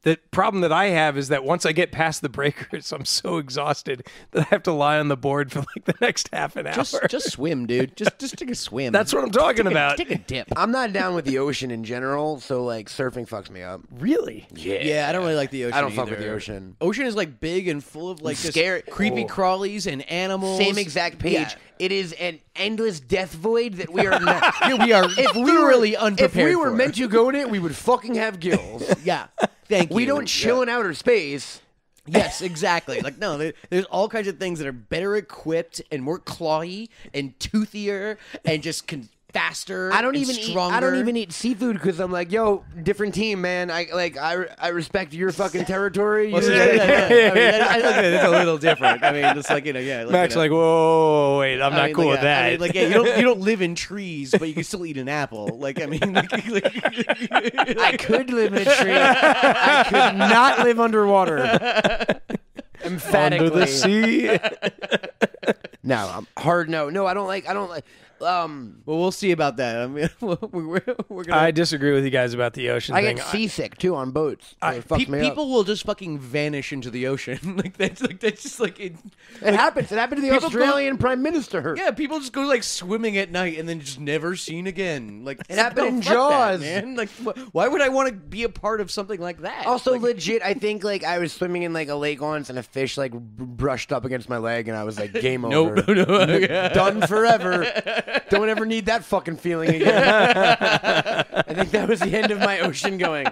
The problem that I have is that once I get past the breakers, I'm so exhausted that I have to lie on the board for like the next half an hour. just swim, dude. Just take a swim. That's what I'm talking about. Take a dip. I'm not down with the ocean in general, so like surfing fucks me up. Really? Yeah, I don't really like the ocean. I don't fuck either. with the ocean. Ocean is like big and full of like just Scary- creepy Oh. crawlies and animals. Same exact page. Yeah. It is an endless death void that we are not. Yeah, we are thoroughly unprepared If we were for. meant to go in it, we would fucking have gills. Yeah, thank you. We don't chill in outer space. Yes, exactly. Like no, there's all kinds of things that are better equipped and more clawy and toothier and just faster. I don't and even stronger. I don't even eat seafood because I'm like, yo, different team, man. I respect your fucking territory. Well, You so respect- I mean, I look at it, it's a little different. I mean, just like yeah. Max like, whoa, wait, I'm not cool with that. I mean, you don't live in trees, but you can still eat an apple. Like I mean, I could live in a tree. I could not live underwater. Emphatically. Under the sea. No, I'm hard no. No, I don't like. well, we'll see about that. I mean, we're gonna. I disagree with you guys about the ocean I thing. get seasick too on boats. It fucks me up. people will just fucking vanish into the ocean. that's just like it. It happens. It happened to the people go- Australian Prime Minister. Yeah, people just go like swimming at night and then just never seen again. Like It happened in fuck Jaws. that, man. Like, why would I want to be a part of something like that? Also, Like, legit, I think like I was swimming in like a lake once, and a fish like brushed up against my leg, and I was like, "Game over, no. done forever." Don't ever need that fucking feeling again. I think that was the end of my ocean going.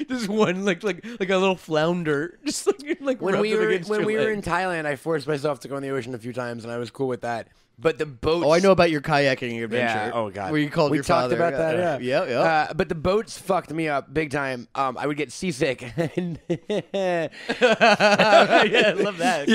Just one like a little flounder, just like When we were in leg. Thailand, I forced myself to go in the ocean a few times, and I was cool with that. But the boats. Oh, I know about your kayaking adventure. Yeah. Oh god. Where you called we your talked father. about that. Yeah. Yeah. But the boats fucked me up big time. I would get seasick. Yeah, I love that.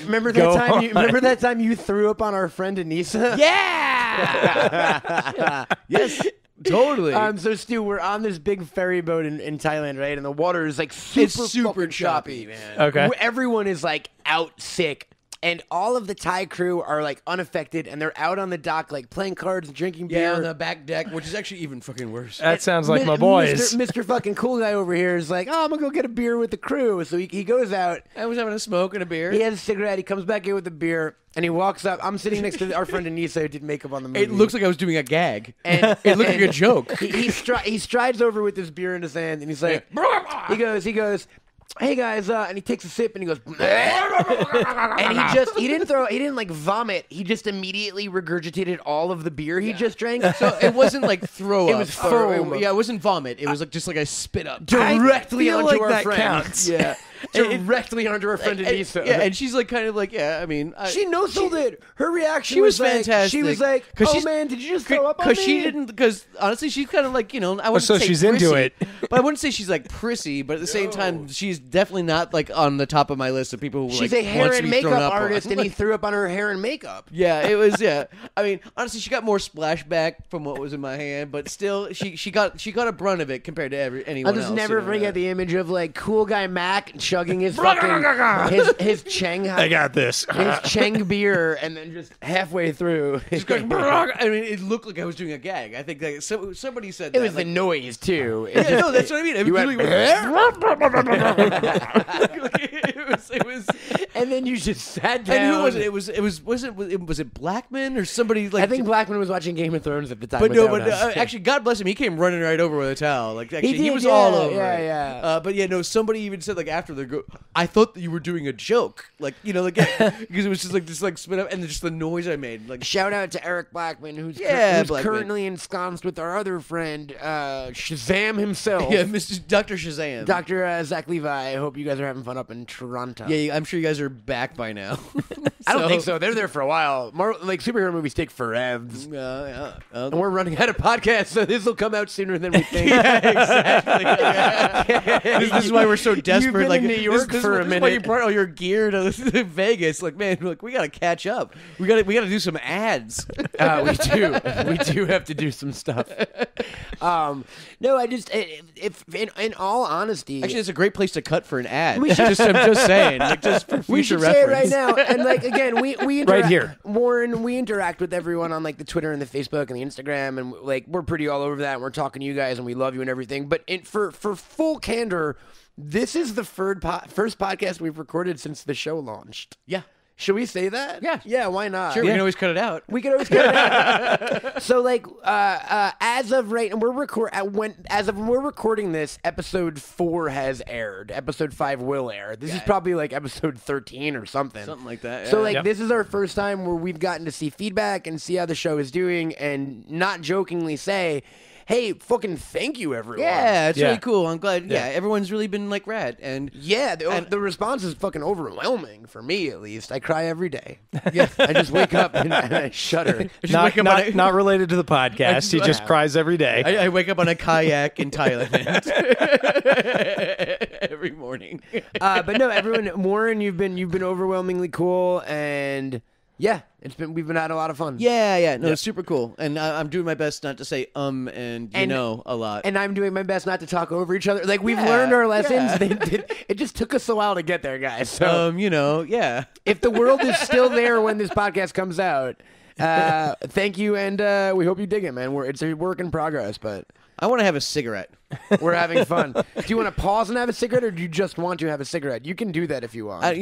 Remember that time you threw up on our friend Anissa? Yeah. Yes. Totally. So Stu, we're on this big ferry boat in Thailand, right? And the water is like super fucking choppy, man. Okay. Everyone is like out sick. And all of the Thai crew are like unaffected, and they're out on the dock like playing cards and drinking beer. Yeah, on the back deck, which is actually even fucking worse. That sounds like my boys. Mr. fucking cool guy over here is like, oh, I'm gonna go get a beer with the crew. So he goes out. I was having a smoke and a beer. He has a cigarette. He comes back in with a beer, and he walks up. I'm sitting next to our friend Anissa, who did makeup on the movie. It looks like I was doing a gag. And it looked like a joke. He strides over with this beer in his hand, and he's like, he goes, hey guys, and he takes a sip and he goes, and he didn't like vomit. He just immediately regurgitated all of the beer he just drank. So it wasn't like throw up. It was foam. Yeah, it wasn't vomit. It was like just like I spit up. Directly feel onto like our that friend. counts. Yeah. Directly onto our friend Anissa. Yeah, and she's like kind of like, yeah, I mean. She no-sold it. Her reaction She was like, fantastic. She was like, oh man, did you just throw up on me? Because she didn't, because honestly, she's kind of like, I wouldn't so say she's prissy, into it. But I wouldn't say she's like prissy, but at the same time, she's definitely not like on the top of my list of people who She's like, a hair wants to and be thrown makeup up on. artist, and he threw up on her hair and makeup. Yeah, it was. Yeah, I mean, honestly, she got more splashback from what was in my hand, but still, she got a brunt of it compared to anyone I'll else. just never forget the image of like cool guy Mack chugging his fucking his Cheng. I got this. His Cheng beer, and then just halfway through, Just going, I mean, it looked like I was doing a gag. I think like somebody said that. it was like, the noise too. yeah, no, that's what I mean. It You really went, it was. and then you just sat down. And who was it? Was it Blackman or somebody like? I think Blackman was watching Game of Thrones at the time. But no, without but us. actually, God bless him. He came running right over with a towel. Like actually, he did, was yeah, all over. yeah, it. yeah. But yeah, no. Somebody even said like after the go, I thought that you were doing a joke, like like because it was just like spit up and just the noise I made. Like shout out to Eric Blackman, who's Blackman. currently ensconced with our other friend Shazam himself. yeah, Mr. Dr. Shazam, Dr. Zach Levi. I hope you guys are having fun up in Toronto. Yeah, I'm sure you guys are back by now. I don't think so. They're there for a while. More like superhero movies take forever. And we're running out of podcasts, so this will come out sooner than we think. Exactly. This is why we're so desperate. You've been like in New York this for a is why you minute. brought all your gear to Vegas. Like, man, we gotta catch up. We gotta do some ads. We do have to do some stuff. No, I just if in all honesty, Actually, it's a great place to cut for an ad. I'm just saying, like, just for future we should reference. say it right now. And like again, we Right here. Warren, we interact with everyone on like the Twitter and the Facebook and the Instagram, and like we're pretty all over that. And we're talking to you guys, and we love you and everything. But for full candor, this is the first podcast we've recorded since the show launched. Yeah. Should we say that? Yeah. Yeah, why not? Sure, we can always cut it out. We could always cut it out. So, like, as of right, and we're recording this, episode 4 has aired. Episode 5 will air. This is probably like episode 13 or something. Something like that. So, yeah. like, Yep. this is our first time where we've gotten to see feedback and see how the show is doing, and not jokingly say, hey, fucking thank you, everyone. Yeah, it's Yeah. really cool. I'm glad. Yeah, everyone's really been like rad, and Yeah, the response is fucking overwhelming for me, at least. I cry every day. Yeah, I just wake up and I shudder. Not related to the podcast. He just cries every day. I wake up on a kayak in Thailand every morning. But no, everyone, Warren, you've been overwhelmingly cool, and yeah, we've been having a lot of fun. Yeah, no, it's super cool, and I'm doing my best not to say and And- a lot. And I'm doing my best not to talk over each other. Like, we've Yeah, learned our lessons. yeah. It just took us a while to get there, guys. So yeah. if the world is still there when this podcast comes out, thank you, and we hope you dig it, man. It's a work in progress, but I want to have a cigarette. We're having fun. Do you want to pause and have a cigarette, or do you just want to have a cigarette? You can do that if you want.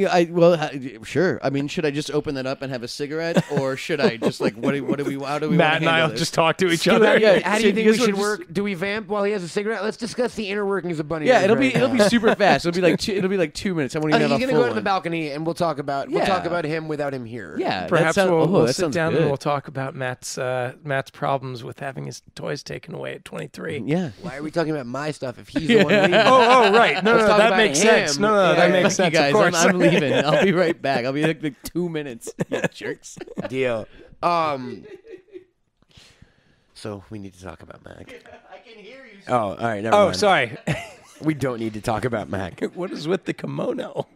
Sure. I mean, should I just open that up and have a cigarette, or should I just like how do we Matt and I'll just talk to each other. How do you think we should work? Do we vamp while he has a cigarette? Let's discuss the inner workings of Bunny. Yeah, it'll be super fast. It'll be like 2 minutes. I won't even have a full He's gonna go to the balcony and we'll talk about him without him here. Yeah, perhaps we'll sit down and we'll talk about Matt's problems with having his toys taken away at 23. Yeah. Why are we talking about my stuff if he's the one leaving? Oh, right. No, that makes sense. No, that makes sense. Guys, of course. I'm leaving. I'll be right back. I'll be like 2 minutes. You jerks. Deal. So we need to talk about Mack. I can hear you. Oh, all right. Never mind. Sorry. We don't need to talk about Mack. What is with the kimono?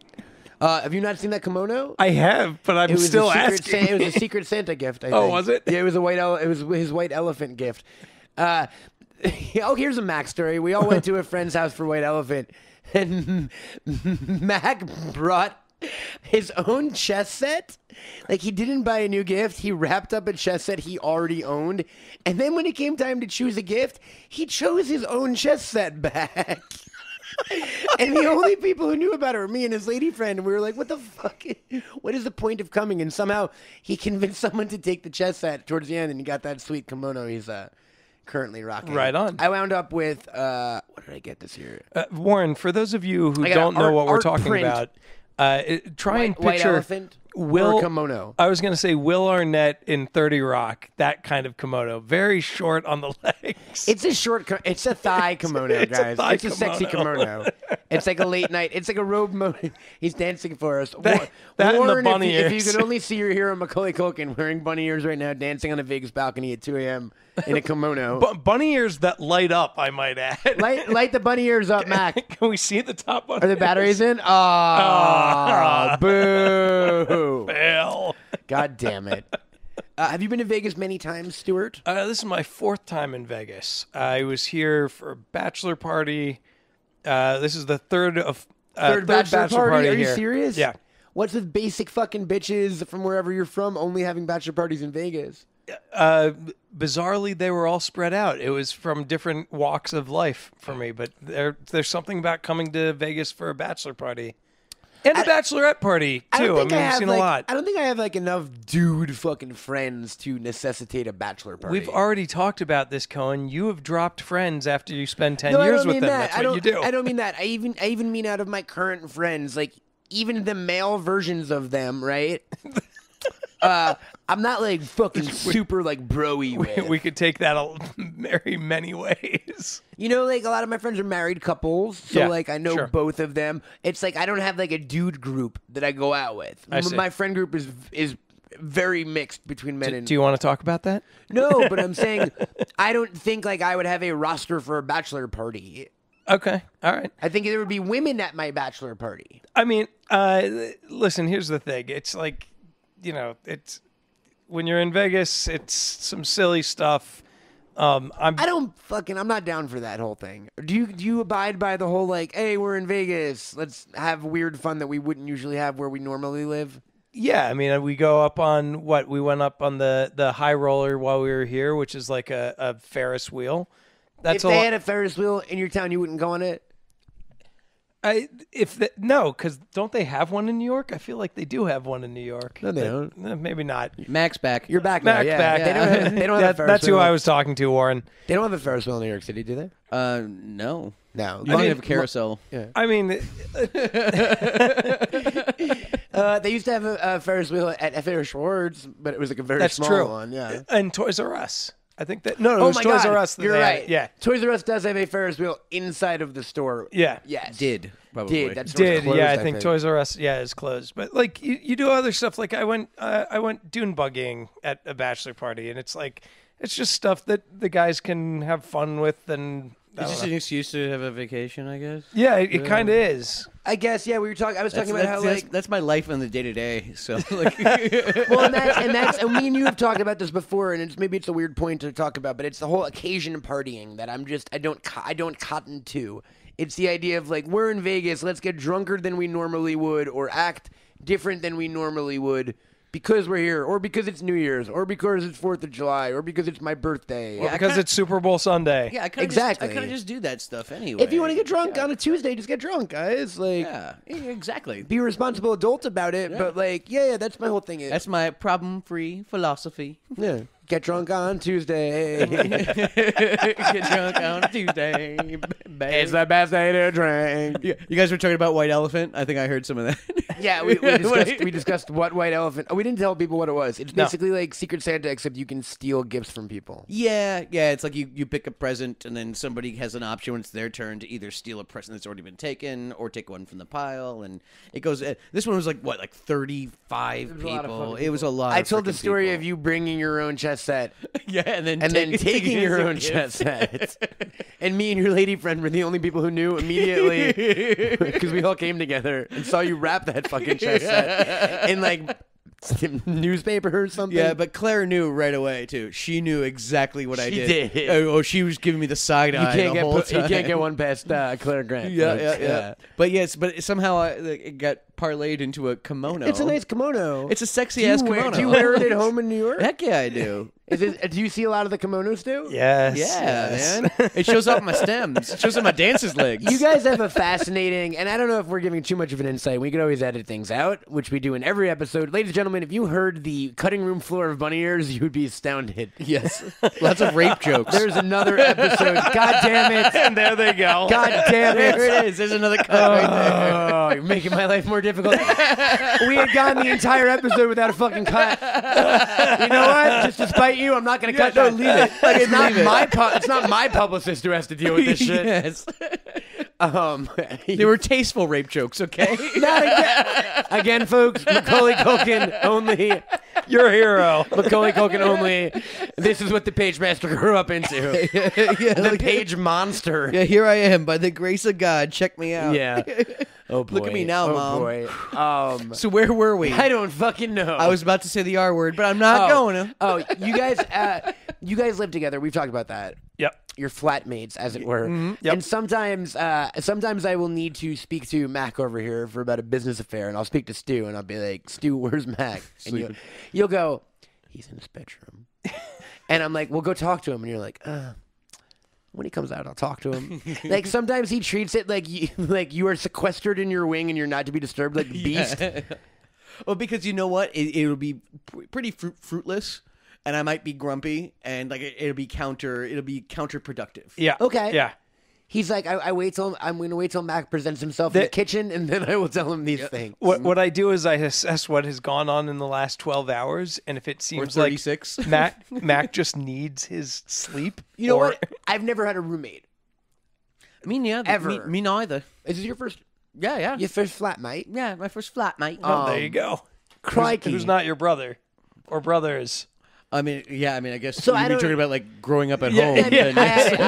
Have you not seen that kimono? I have, but I'm still asking. It was a Secret Santa gift. I Oh, think. was it? Yeah, it was it was his white elephant gift. Here's a Mack story. We all went to a friend's house for White Elephant, and Mack brought his own chess set. Like, he didn't buy a new gift. He wrapped up a chess set he already owned, and then when it came time to choose a gift, he chose his own chess set back. And the only people who knew about it were me and his lady friend. And we were like, what the fuck? What is the point of coming? And somehow he convinced someone to take the chess set towards the end, and he got that sweet kimono he's currently rocking. Right on. I wound up with, what did I get this year? Warren, for those of you who don't know what we're talking about, try and picture White Elephant or kimono. I was going to say Will Arnett in 30 Rock, that kind of kimono. Very short on the legs. It's a thigh kimono, guys. It's a sexy kimono. It's like a late night. It's like a robe mode. He's dancing for us. That Warren, and the bunny ears. If you could only see your hero Macaulay Culkin wearing bunny ears right now, dancing on a Vegas balcony at 2 a.m. in a kimono. Bunny ears that light up, I might add. Light the bunny ears up, Mac. Can we see the top one? Are the batteries in? Oh, boo. Fail. God damn it. Have you been to Vegas many times, Stuart? This is my 4th time in Vegas. I was here for a bachelor party. This is the third bachelor party Are you here. serious? Yeah. What's with basic fucking bitches from wherever you're from only having bachelor parties in Vegas? Bizarrely, they were all spread out. It was from different walks of life for me, but there's something about coming to Vegas for a bachelor party. And a bachelorette party, too. I've seen a lot. I don't think I have enough dude fucking friends to necessitate a bachelor party. We've already talked about this, Cohen. You have dropped friends after you spend 10 years with them. That's what you do. I don't mean that. I even mean out of my current friends, like even the male versions of them, right? I'm not like fucking super like bro-y with. We could take that very many ways. You know, like a lot of my friends are married couples, so Yeah, like I know sure. both of them. It's like I don't have like a dude group that I go out with. I see. My friend group is very mixed between men and. Do you want to talk about that? No, but I'm saying I don't think like I would have a roster for a bachelor party. Okay, all right. I think there would be women at my bachelor party. I mean, listen, here's the thing. It's like, you know, it's when you're in Vegas, it's some silly stuff. I'm not down for that whole thing. Do you abide by the whole like, hey, we're in Vegas, let's have weird fun that we wouldn't usually have where we normally live? Yeah, I mean, we go up on we went up on the high roller while we were here, which is like a Ferris wheel. If they had a Ferris wheel in your town, you wouldn't go on it? No, because don't they have one in New York? I feel like they do have one in New York. No, they don't. Maybe not. Mack's back. You're back now. Mack's Yeah. back. They don't have a Ferris That's wheel. who I was talking to, Warren. They don't have a Ferris wheel in New York City, do they? No. No. You only have a carousel. Yeah. I mean, They used to have a Ferris wheel at Ferris Schwartz, but it was like a very that's small true. one. Yeah. And Toys R Us. I think that. No, it Oh was my Toys God. R Us. You're right. Yeah. Toys R Us does have a Ferris wheel inside of the store. Yeah. Yes. Did probably. That's Did closed, yeah? I think Toys R Us is closed. But like you do other stuff. Like I went dune buggying at a bachelor party, and it's like it's just stuff that the guys can have fun with and. It's just an excuse to have a vacation, I guess. Yeah, it kind of is. I guess, yeah, we were talking. I was talking about how like that's my life on the day to day. So like, well, and me and you have talked about this before, and maybe it's a weird point to talk about, but it's the whole occasion partying that I don't cotton to. It's the idea of like we're in Vegas, let's get drunker than we normally would, or act different than we normally would because we're here, or because it's New Year's, or because it's 4th of July, or because it's my birthday. Or because it's Super Bowl Sunday. Yeah, I kind of just do that stuff anyway. If you want to get drunk on a Tuesday, just get drunk, guys. Like, yeah, exactly. Be a responsible adult about it. Yeah. But like, yeah, that's my whole thing. That's my problem-free philosophy. Yeah. Get drunk on Tuesday. Get drunk on Tuesday. It's the best day to drink. Yeah. You guys were talking about White Elephant? I think I heard some of that. Yeah, we discussed what White Elephant. Oh, we didn't tell people what it was. It's basically like Secret Santa, except you can steal gifts from people. Yeah. It's like you pick a present, and then somebody has an option when it's their turn to either steal a present that's already been taken or take one from the pile. And it goes. This one was like 35 people. It was a lot. I told the freaking story people. of you bringing your own chess set. Yeah, and then taking your own chess set. And me and your lady friend were the only people who knew immediately because we all came together and saw you wrap that fucking chess set in like newspaper or something. Yeah, but Claire knew right away too. She knew exactly what I did. She did. Oh, she was giving me the side eye the whole time. You can't get one past Claire Grant. Yeah. But somehow it got parlayed into a kimono. It's a nice kimono. It's a sexy ass kimono. Do you wear it at home in New York? Heck yeah, I do. Do you see a lot of the kimonos too? Yes. Man. It shows up my stems. It shows up my dancer's legs. You guys have a fascinating, and I don't know if we're giving too much of an insight. We could always edit things out, which we do in every episode. Ladies and gentlemen, if you heard the cutting room floor of bunny ears, you would be astounded. Yes. Lots of rape jokes. There's another episode. God damn it. And there they go. God damn it. There it is. There's another cut right there. Oh, you're making my life more difficult. We had gone the entire episode without a fucking cut. You know what? Just to spite you, I'm not going to cut. No, leave it. It's not my publicist who has to deal with this shit. Yes. They They were tasteful rape jokes, okay? not again. Again, folks, Macaulay Culkin only. Your hero. Macaulay Culkin only. This is what the Page Master grew up into. The Page Monster. Yeah, here I am. By the grace of God, check me out. Yeah. Oh boy. Look at me now, Mom. Boy. So where were we? I don't fucking know. I was about to say the R word, but I'm not going to. Oh, you guys live together. We've talked about that. Yep. Your flatmates, as it were. Mm-hmm. Yep. And sometimes I will need to speak to Mac over here for about a business affair, and I'll speak to Stu, and I'll be like, Stu, where's Mac? And you'll go, he's in his bedroom. And I'm like, well, go talk to him. And you're like, when he comes out, I'll talk to him. Like sometimes he treats it like you are sequestered in your wing and you're not to be disturbed, like the beast. Well, because you know what? It'll be pretty fruitless, and I might be grumpy, and like it'll be counterproductive. Yeah. Okay. Yeah. He's like, I'm going to wait till Mac presents himself in the kitchen, and then I will tell him these things. What I do is I assess what has gone on in the last 12 hours, and if it seems like 36. Mac just needs his sleep. You know what? I've never had a roommate. Me neither. Ever. Me neither. Is this your first? Yeah. Your first flatmate? Yeah, my first flatmate. Oh, there you go. Crikey. Who's not your brother or brothers? I guess So you'd be talking about like growing up at home. I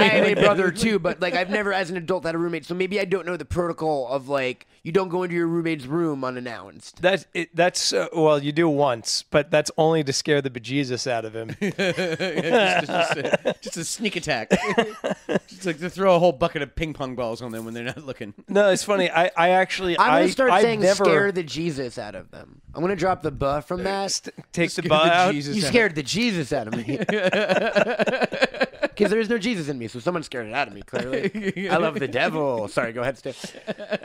had a brother too, but like I've never, as an adult, had a roommate. So maybe I don't know the protocol of like you don't go into your roommate's room unannounced. That's well, you do once, but that's only to scare the bejesus out of him. just a sneak attack. Just like to throw a whole bucket of ping pong balls on them when they're not looking. No, it's funny. I'm gonna start saying scare the Jesus out of them. I'm gonna drop the buh from that. Take the buh out. You scared the Jesus out of me. Because there is no Jesus in me, so someone scared it out of me, clearly. I love the devil. Sorry, go ahead, Steph.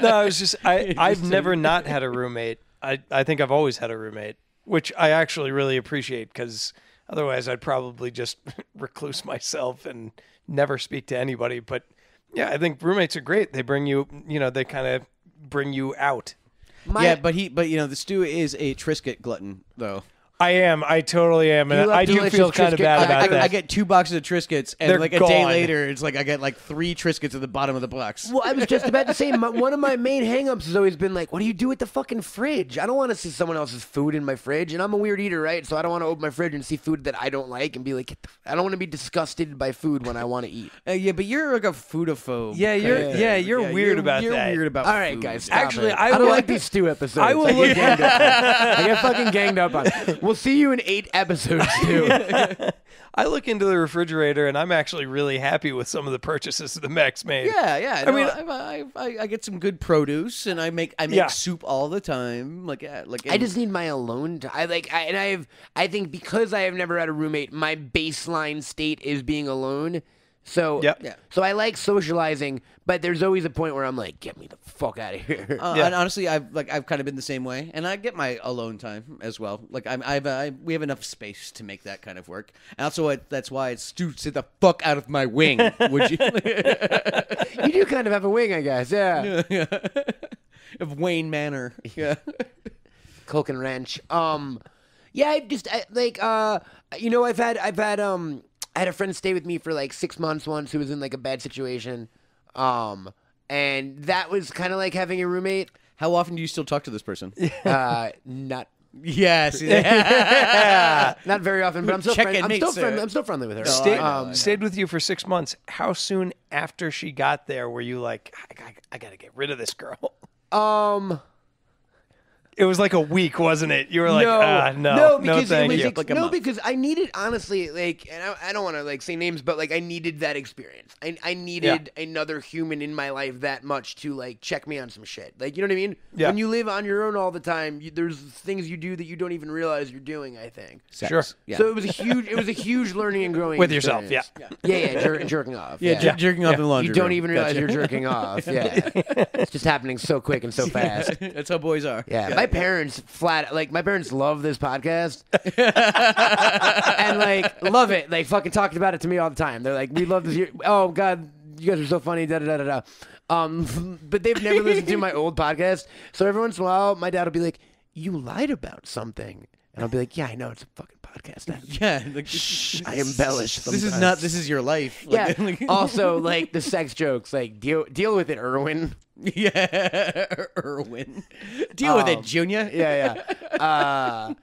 No, I was just I've never not had a roommate. I think I've always had a roommate, which I actually really appreciate because otherwise I'd probably just recluse myself and never speak to anybody. But yeah, I think roommates are great. They bring you, they kind of bring you out. But the Stu is a Triscuit glutton though. I totally am, and I do feel kind of bad about that. I get 2 boxes of Triscuits, and They're like a gone. day later, it's like I get like 3 Triscuits at the bottom of the box. Well, I was just about to say, one of my main hang-ups has always been like, what do you do with the fucking fridge? I don't want to see someone else's food in my fridge, and I'm a weird eater, right? So I don't want to open my fridge and see food that I don't like and be like, I don't want to be disgusted by food when I want to eat. Yeah, but you're like a foodophobe. Yeah, you're weird about that. You're weird about all right, food. guys. Stop Actually, it. I don't will- like these Stu episodes. I will I look- get fucking ganged up on. We'll We'll see you in 8 episodes, too. I look into the refrigerator, and I'm actually really happy with some of the purchases that Max made. Yeah. I get some good produce, and I make soup all the time. I just need my alone time. I think because I have never had a roommate, my baseline state is being alone. So so I like socializing, but there's always a point where I'm like, get me the fuck out of here. And honestly, I've kind of been the same way, and I get my alone time as well. Like we have enough space to make that kind of work. And also, that's why it's Stu, sit the fuck out of my wing, would you? You do kind of have a wing, I guess. Yeah. Of Wayne Manor. Yeah. Coke and Ranch. I had a friend stay with me for like 6 months once who was in like a bad situation. And that was kind of like having a roommate. How often do you still talk to this person? Not Yes. not very often, but I'm still friendly with her. Stayed with you for 6 months. How soon after she got there were you like, I got to get rid of this girl? It was like a week, wasn't it? You were like, no, thank you. Because I needed, honestly, like, and I don't want to like say names, but like I needed that experience. I needed another human in my life that much to like check me on some shit. Like, you know what I mean? Yeah. When you live on your own all the time, there's things you do that you don't even realize you're doing. I think. Sex. Sure. Yeah. So it was a huge learning and growing with experience. yourself. Yeah. Jerking off. Jerking off in the laundry You don't room. even realize you're jerking off. Yeah. It's just happening so quick and so fast. That's how boys are. Yeah. My parents love this podcast and like love it. They fucking talked about it to me all the time. They're like, we love this. Oh God, you guys are so funny. Da da da da da. But they've never listened to my old podcast. So every once in a while, my dad will be like, "You lied about something," and I'll be like, "Yeah, I know. It's a fucking podcast, Dad." Yeah. I embellish. Sometimes. This is your life. Yeah. Also, like the sex jokes, like deal with it, Irwin. Yeah, Irwin. Deal with it, Junior. Yeah.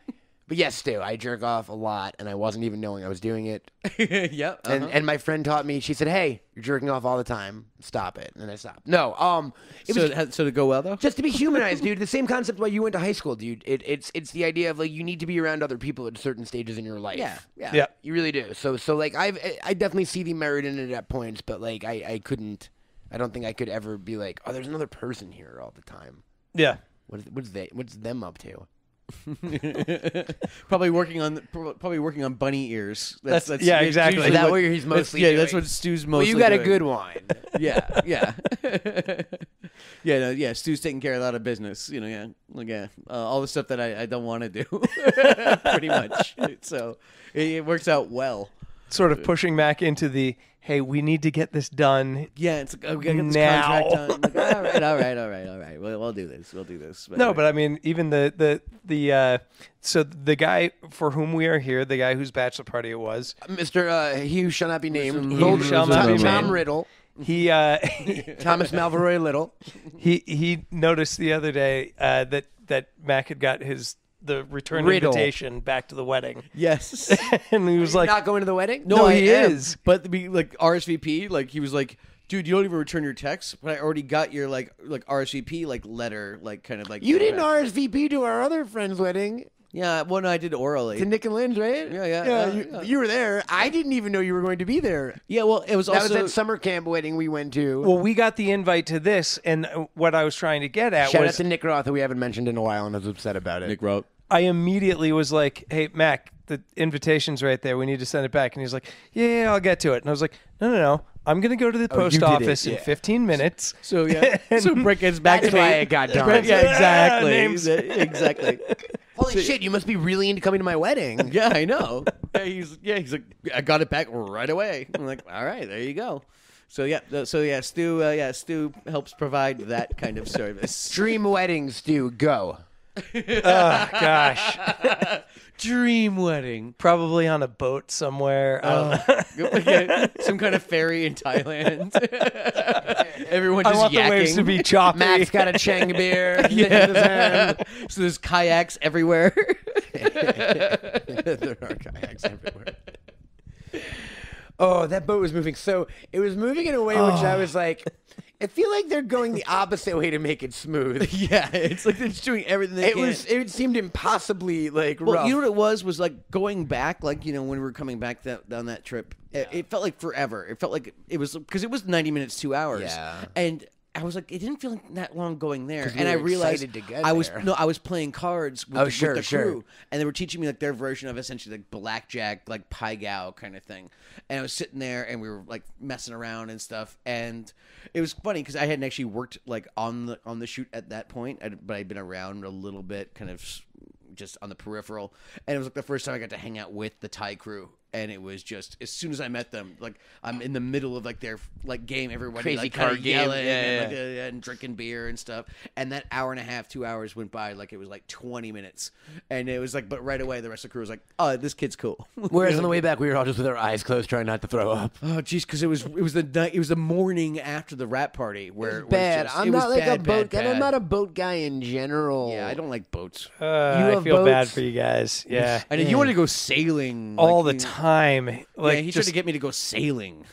But yes, Stu, I jerk off a lot, and I wasn't even knowing I was doing it. Yep. And my friend taught me. She said, "Hey, you're jerking off all the time. Stop it." And I stopped. No. So to go well though. Just to be humanized, dude. The same concept why you went to high school, dude. It's the idea of like you need to be around other people at certain stages in your life. Yeah. You really do. So like I definitely see the merit in it at points, but like I couldn't. I don't think I could ever be like, oh, there's another person here all the time. Yeah. What's them up to? Probably working on bunny ears. That's exactly. Is that what he's mostly doing? That's what Stu's mostly doing. Well, you got doing. a good one. Yeah. Stu's taking care of a lot of business. All the stuff that I don't want to do, pretty much. So it works out well. Sort of pushing Mack into the, hey, we need to get this done. Yeah, it's like, we gotta get this now. contract done. Like, all right. We'll do this. But I mean, even so the guy for whom we are here, the guy whose bachelor party it was, Mr. He who shall not be named, Tom Riddle. He Thomas Malveroy Little. He noticed the other day that Mack had got the return invitation back to the wedding. Yes. And he was like, not going to the wedding? No, he is. But like RSVP, like he was like, dude, you don't even return your texts, but I already got your like RSVP like letter, like kind of like you didn't RSVP to our other friend's wedding. Yeah, well, no, I did orally. To Nick and Lynn's, right? Yeah. You were there. I didn't even know you were going to be there. Yeah, well, it was that also... was that summer camp wedding we went to. Well, we got the invite to this, and what I was trying to get at Shout was... out to Nick Roth, who we haven't mentioned in a while and is upset about it. Nick Roth. I immediately was like, hey, Mack, the invitation's right there. We need to send it back. And he's like, yeah, I'll get to it. And I was like, no. I'm going to go to the post office in 15 minutes. So, yeah. So Brett gets back to me. That's why it got done. Exactly. Exactly. Holy shit, you must be really into coming to my wedding. Yeah, I know. He's like, I got it back right away. I'm like, all right, there you go. So Stu helps provide that kind of service. Dream weddings, Stu, go. Oh, gosh. Dream wedding. Probably on a boat somewhere. Some kind of ferry in Thailand. Everyone just I want yakking. the waves to be choppy. Max got a Chang beer. So there's kayaks everywhere. There are kayaks everywhere. Oh, that boat was moving. So it was moving in a way which I was like, I feel like they're going the opposite way to make it smooth. Yeah, it's like they're just doing everything they can. It seemed impossibly like well, rough. you know what it was like going back, like, you know, when we were coming back down that trip, it felt like forever. It felt like it was, because it was 90 minutes, 2 hours. Yeah. And I was like, it didn't feel like that long going there, we and I were realized excited to get I was there. I was playing cards with, with the sure. crew, and they were teaching me like their version of essentially like blackjack, like pai gow kind of thing. And I was sitting there, and we were like messing around and stuff, and it was funny because I hadn't actually worked like on the shoot at that point, but I'd been around a little bit, kind of just on the peripheral, and it was like the first time I got to hang out with the Thai crew. And it was just, as soon as I met them, like I'm in the middle of like their like game, everybody Crazy like card game, yelling yeah. and drinking beer and stuff. And that hour and a half, 2 hours went by like it was like 20 minutes. And it was like, but right away the rest of the crew was like, oh, this kid's cool. Whereas on the way back, we were all just with our eyes closed, trying not to throw up. Oh, geez, because it was the night, it was the morning after the rap party where it was Bad. just, I'm it was not like bad, a boat bad, guy. I'm bad. not a boat guy in general. Yeah, I don't like boats. I have feel bad boats? for you guys. Yeah. I know you wanted to go sailing All like, the time. Like, yeah, he tried to get me to go sailing.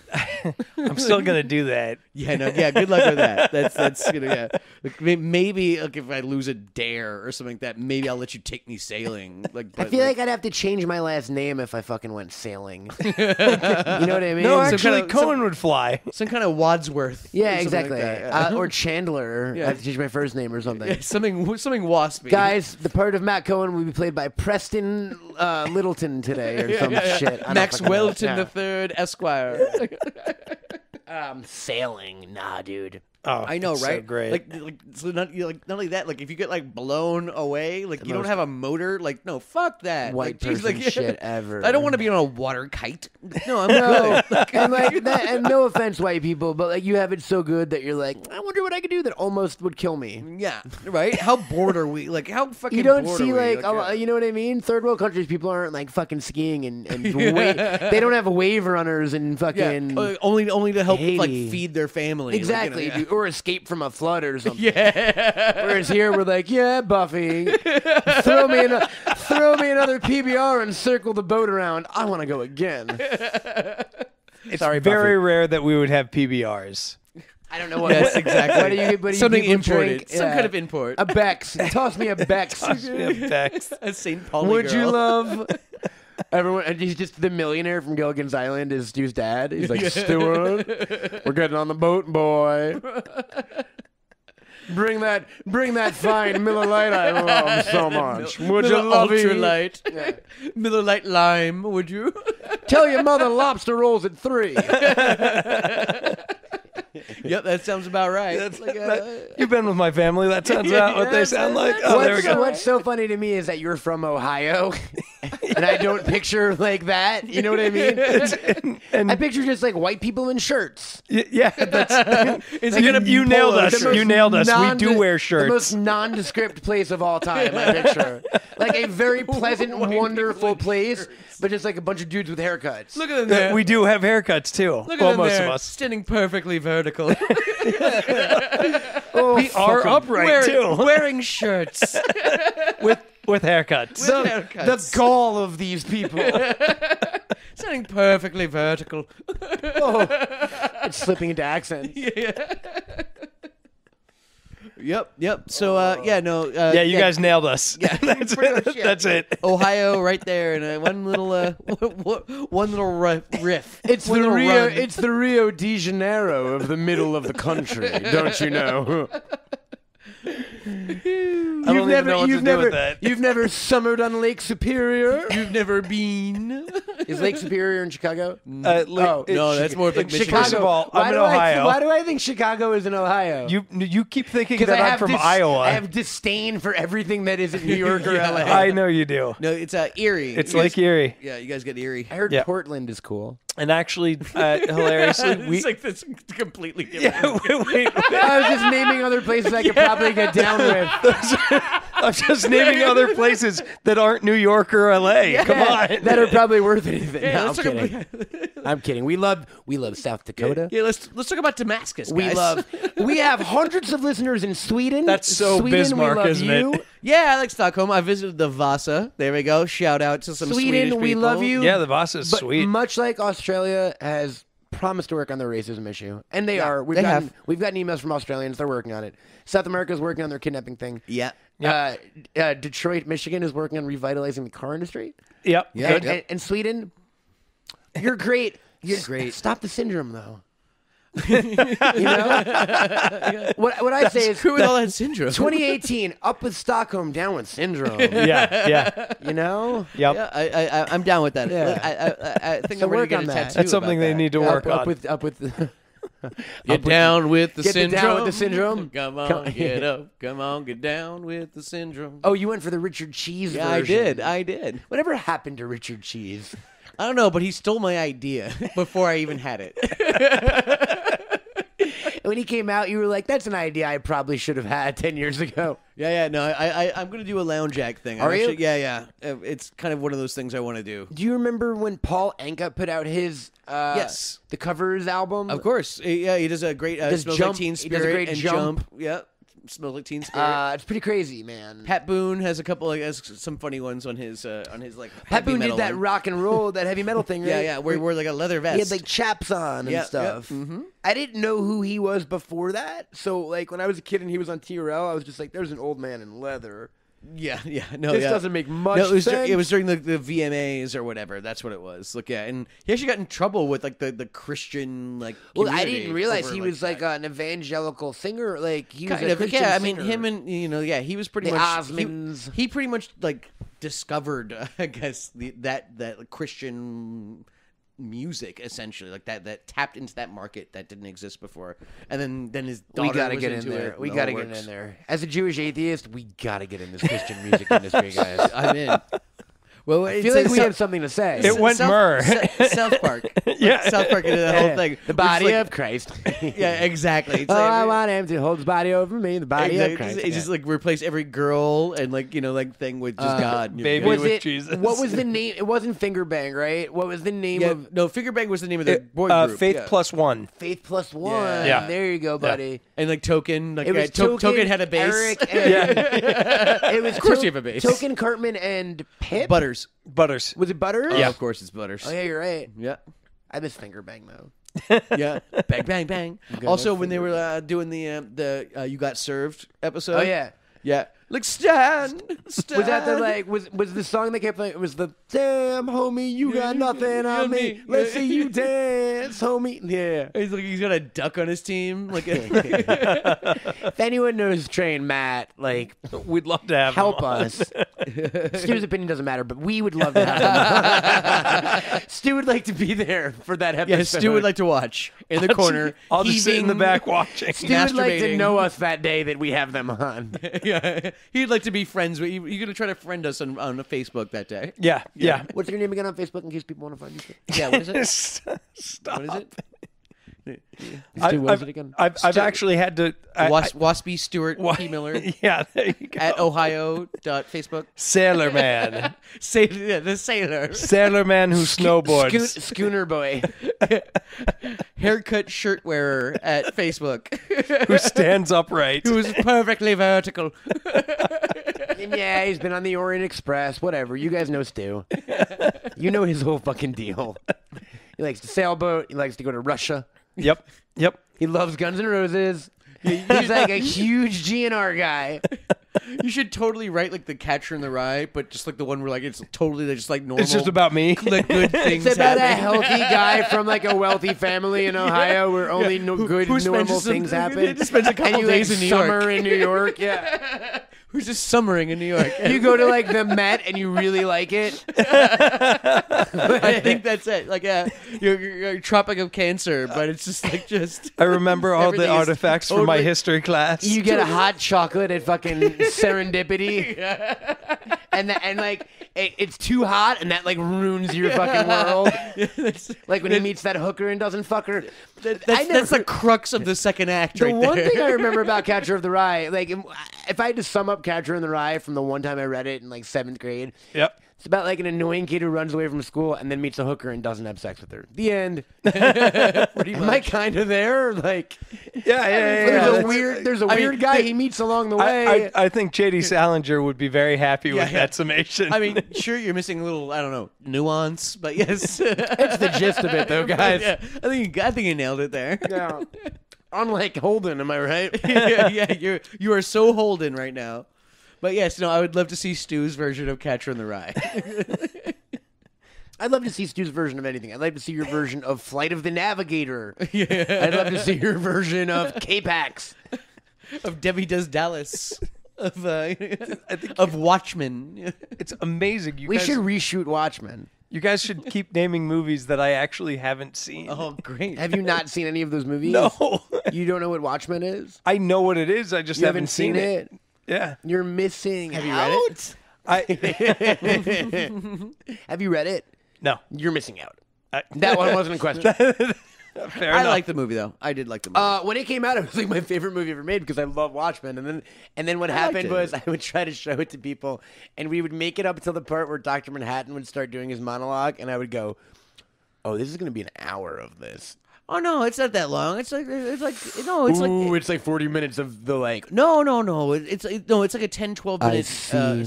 I'm still going to do that. Yeah, no, yeah. Good luck with that. That's you know, yeah. Like, maybe like if I lose a dare or something like that, maybe I'll let you take me sailing. Like, I but, feel like I'd have to change my last name if I fucking went sailing. You know what I mean? No, some actually, kind of- Cohen would fly. some kind of Wadsworth. Yeah, or something exactly. like that. Or Chandler. Yeah. I have to change my first name or something. Yeah, something waspy. Guys, the part of Matt Cohen will be played by Preston Littleton today or some shit. I don't Max fucking know. Welton Yeah. III, Esquire. Sailing. Nah, dude. Oh, I know, it's right? So great. Like, so not only that, like if you get like blown away, like you don't have a motor, like no, fuck that. White like, geez, person like, shit ever. I don't want to be on a water kite. No, I'm No, good. and like that, and no offense, white people, but like you have it so good that you're like, I wonder what I could do that almost would kill me. Yeah, right. How bored are we? Like how fucking You don't bored see are we? like, you know what I mean? Third world countries, people aren't like fucking skiing and they don't have wave runners and yeah, fucking only to help like Haiti. feed their family. Like, exactly, you know, dude, or escape from a flood or something. yeah. Whereas here we're like, yeah, Buffy, throw me another PBR and circle the boat around. I want to go again. it's Sorry, very Buffy. rare that we would have PBRs. I don't know what. Yes, exactly. What do you Something people imported. drink? Some Yeah. kind of import. A Bex. Toss me a Bex. A St. Pauli Would you girl. love? Everyone, and he's just the millionaire from Gilligan's Island. Is Stu's dad? He's like, Stuart, we're getting on the boat, boy. Bring that fine Miller Lite I love so much. Would you love it? Ultralight. Yeah. Miller Lite Lime, would you? Tell your mother lobster rolls at 3. Yep, that sounds about right. That's, Like, you've been with my family. That sounds about what they sound like. Oh, there we go. What's so funny to me is that you're from Ohio, and I don't picture like that. You know what I mean? And I picture just like white people in shirts. yeah, that's you nailed us. shirt. You nailed us. We do wear shirts. The most nondescript place of all time, I picture. Like a very pleasant, wonderful place, but just like a bunch of dudes with haircuts. Look at them there. We do have haircuts too. Look at Well, them most there, of us. standing perfectly vertical. Oh, We are upright too. wearing shirts. with haircuts. The gall of these people. Standing perfectly vertical. It's slipping into accent. Yep. So, yeah, no. Yeah, you guys nailed us. Yeah, that's pretty it. much, yeah. That's it. Ohio, right there, and one little riff. It's One the little Rio. run. It's the Rio de Janeiro of the middle of the country. Don't you know? I don't even know what to do with that. You've never summered on Lake Superior. You've never been. Is Lake Superior in Chicago? No, that's more like Michigan. First of all, I'm in Ohio. Why do I think Chicago is in Ohio? You keep thinking Because that I'm from Iowa. I have disdain for everything that isn't New York or LA. I know you do. No, it's Erie. It's You guys- Lake Erie. Yeah, you guys get Erie. I heard Yeah. Portland is cool. And actually, hilariously, we It's like this completely different. yeah, wait. I was just naming other places I could probably get down with. I'm just naming other places that aren't New York or LA. Come on. That are probably worth anything. Yeah, No, I'm let's talk kidding. I'm kidding. We love South Dakota. Yeah, let's talk about Damascus, guys. We have hundreds of listeners in Sweden. That's so Sweden, Bismarck, we love isn't you. it? Yeah, I like Stockholm. I visited the Vasa. There we go. Shout out to some Sweden, Swedish we people. love you. Yeah, the boss is But sweet. much like Australia has promised to work on the racism issue, and they are. We've they gotten have. emails from Australians. They're working on it. South America's working on their kidnapping thing. Yeah. Detroit, Michigan is working on revitalizing the car industry. Yep. Yeah. And Sweden, you're great. You're great. Stop the syndrome, though. You know? What I say is, Screw with all that syndrome. 2018, up with Stockholm, down with syndrome. Yeah. You know? Yep. Yeah, I'm down with that. Yeah. I think So I'm ready work to get on a that. tattoo. That's something about they that. need to work on. Up with Get down with the Get syndrome. down with the syndrome. Come on, get up. Come on, get down with the syndrome. Oh, you went for the Richard Cheese Yeah, version. I did. Whatever happened to Richard Cheese? I don't know, but he stole my idea before I even had it. When he came out, you were like, "That's an idea I probably should have had 10 years ago." Yeah. No, I'm gonna do a lounge act thing. Are you? Yeah. It's kind of one of those things I want to do. Do you remember when Paul Anka put out his Yes. the covers album? Of course. Yeah, he does a great Does Smells Jump- Like Teen he does a Spirit great and Jump. Yeah. Smells Like Teen Spirit. It's pretty crazy, man. Pat Boone has a couple has some funny ones on his like Pat heavy Boone metal did that one. rock and roll, that heavy metal thing, right? Yeah, where he wore like a leather vest. He had like chaps on and Yeah, stuff. yeah, mhm. I didn't know who he was before that. So like when I was a kid and he was on TRL, I was just like, "There's an old man in leather." Yeah. No, This yeah. doesn't make much No, sense. it was during the VMAs or whatever. That's what it was. Like, yeah, and he actually got in trouble with like the Christian like. Well, I community didn't realize over, he was like an evangelical singer. Like he was kind a of. Christian Yeah, I mean singer. him and he was pretty The much Osmonds. He pretty much like discovered, I guess, that Christian music essentially, like that tapped into that market that didn't exist before, and then his daughter We gotta was get in into there. it, We and gotta all get works. in there. As a Jewish atheist, we gotta get in this Christian music industry, guys. I'm in. Well, I feel like we have something to say. It went myrrh. South Park. Yeah. South Park did the whole thing. The body Which is of Christ. yeah, exactly. It's Oh, like I want him to hold his body over me. The body of Christ. It's just like replace every girl and like thing with just God. baby was with it? Jesus. What was the name? It wasn't Finger Bang, right? What was the name Yeah, of no, Figure Bang was the name of the boy group. Faith yeah. Plus One. Faith Plus One? Yeah. There you go, buddy. And like Token, like It was Token had a bass. Eric, and it was Of course you have a bass. Token, Cartman, and Pip. Butters. Butters. Was it Butters? Yeah, of course it's Butters. Oh yeah, you're right. Yeah. I miss Finger Bang though. Yeah. Bang bang bang. Also, when they were doing the You Got Served episode. Oh yeah. Yeah. Like stand. Was that the like was the song they kept playing? It was the damn homie, you got nothing on me. Let's see you dance, homie. Yeah. He's got a duck on his team. Like If anyone knows Trey and Matt, like We'd love to have help them on. us. Stu's opinion doesn't matter, but we would love to have them. Stu would like to be there for that episode. yeah, Stu would like to watch in the corner. I'll just sit in the heaving- back watching. Stu would like to masturbating. know us that day that we have them on. Yeah, he'd like to be friends with. You're gonna try to friend us on Facebook that day. Yeah. What's your name again on Facebook in case people want to find you? Yeah, what is it? Stop. What is it? Stu, what is it again? I've actually had to. Waspy Stewart P. Miller Yeah, there you go. at ohio.facebook. Sailor Man. The sailor. Sailor Man who snowboards. Schooner boy. Haircut shirt wearer at Facebook. Who stands upright. Who's perfectly vertical. And yeah, he's been on the Orient Express. Whatever. You guys know Stu. You know his whole fucking deal. He likes to sailboat. He likes to go to Russia. Yep. He loves Guns N' Roses. He's like a huge GNR guy. You should totally write like the Catcher in the Rye, but just like the one where like it's totally just like normal. It's just about me. like good things. It's about a happen. healthy guy from like a wealthy family in Ohio where only good who spends normal some- things happen. He just spends a couple and you days like in New York. summer in New York. Yeah. Who's just summering in New York. You go to like the Met and you really like it. I think that's it. Like, you're Tropic of Cancer, but it's just like I remember all the Everything is artifacts from my totally- history class. You get a hot chocolate at fucking Serendipity. And like it's too hot and that like ruins your fucking world. Like when he meets that hooker and doesn't fuck her. That's the crux of the second act The right one there. thing I remember about Catcher of the Rye, like if I had to sum up Catcher in the Rye from the one time I read it in like 7th grade, Yep. it's about like an annoying kid who runs away from school and then meets a hooker and doesn't have sex with her. The end. Am I kind of there? Like, Yeah. there's a weird guy he meets along the way. I think J.D. Salinger would be very happy with yeah. that summation. I mean, Sure, you're missing a little, I don't know, nuance, but yes. It's the gist of it, though, guys. Yeah, I think you nailed it there. Yeah. Unlike Holden, am I right? Yeah, you are so Holden right now. But yes, no, I would love to see Stu's version of Catcher in the Rye. I'd love to see Stu's version of anything. I'd like to see your version of Flight of the Navigator. Yeah. I'd love to see your version of K-Pax. Of Debbie Does Dallas. Of Watchmen. It's amazing. We should reshoot Watchmen. You guys should keep naming movies that I actually haven't seen. Oh, great. Have you not seen any of those movies? No. You don't know what Watchmen is? I know what it is. I just You haven't seen it. Yeah. You're missing Have you read I Have you read it? No. You're missing out. That one wasn't a question. Fair I enough. like the movie, though. I did like the movie. When it came out, it was like my favorite movie ever made because I love Watchmen. And then what happened it. was I would try to show it to people, and we would make it up until the part where Dr. Manhattan would start doing his monologue, and I would go, "Oh, this is going to be an hour of this." Oh, no, it's not that long. It's like It's like 40 minutes of the like. No. It's like a 10, 12 minute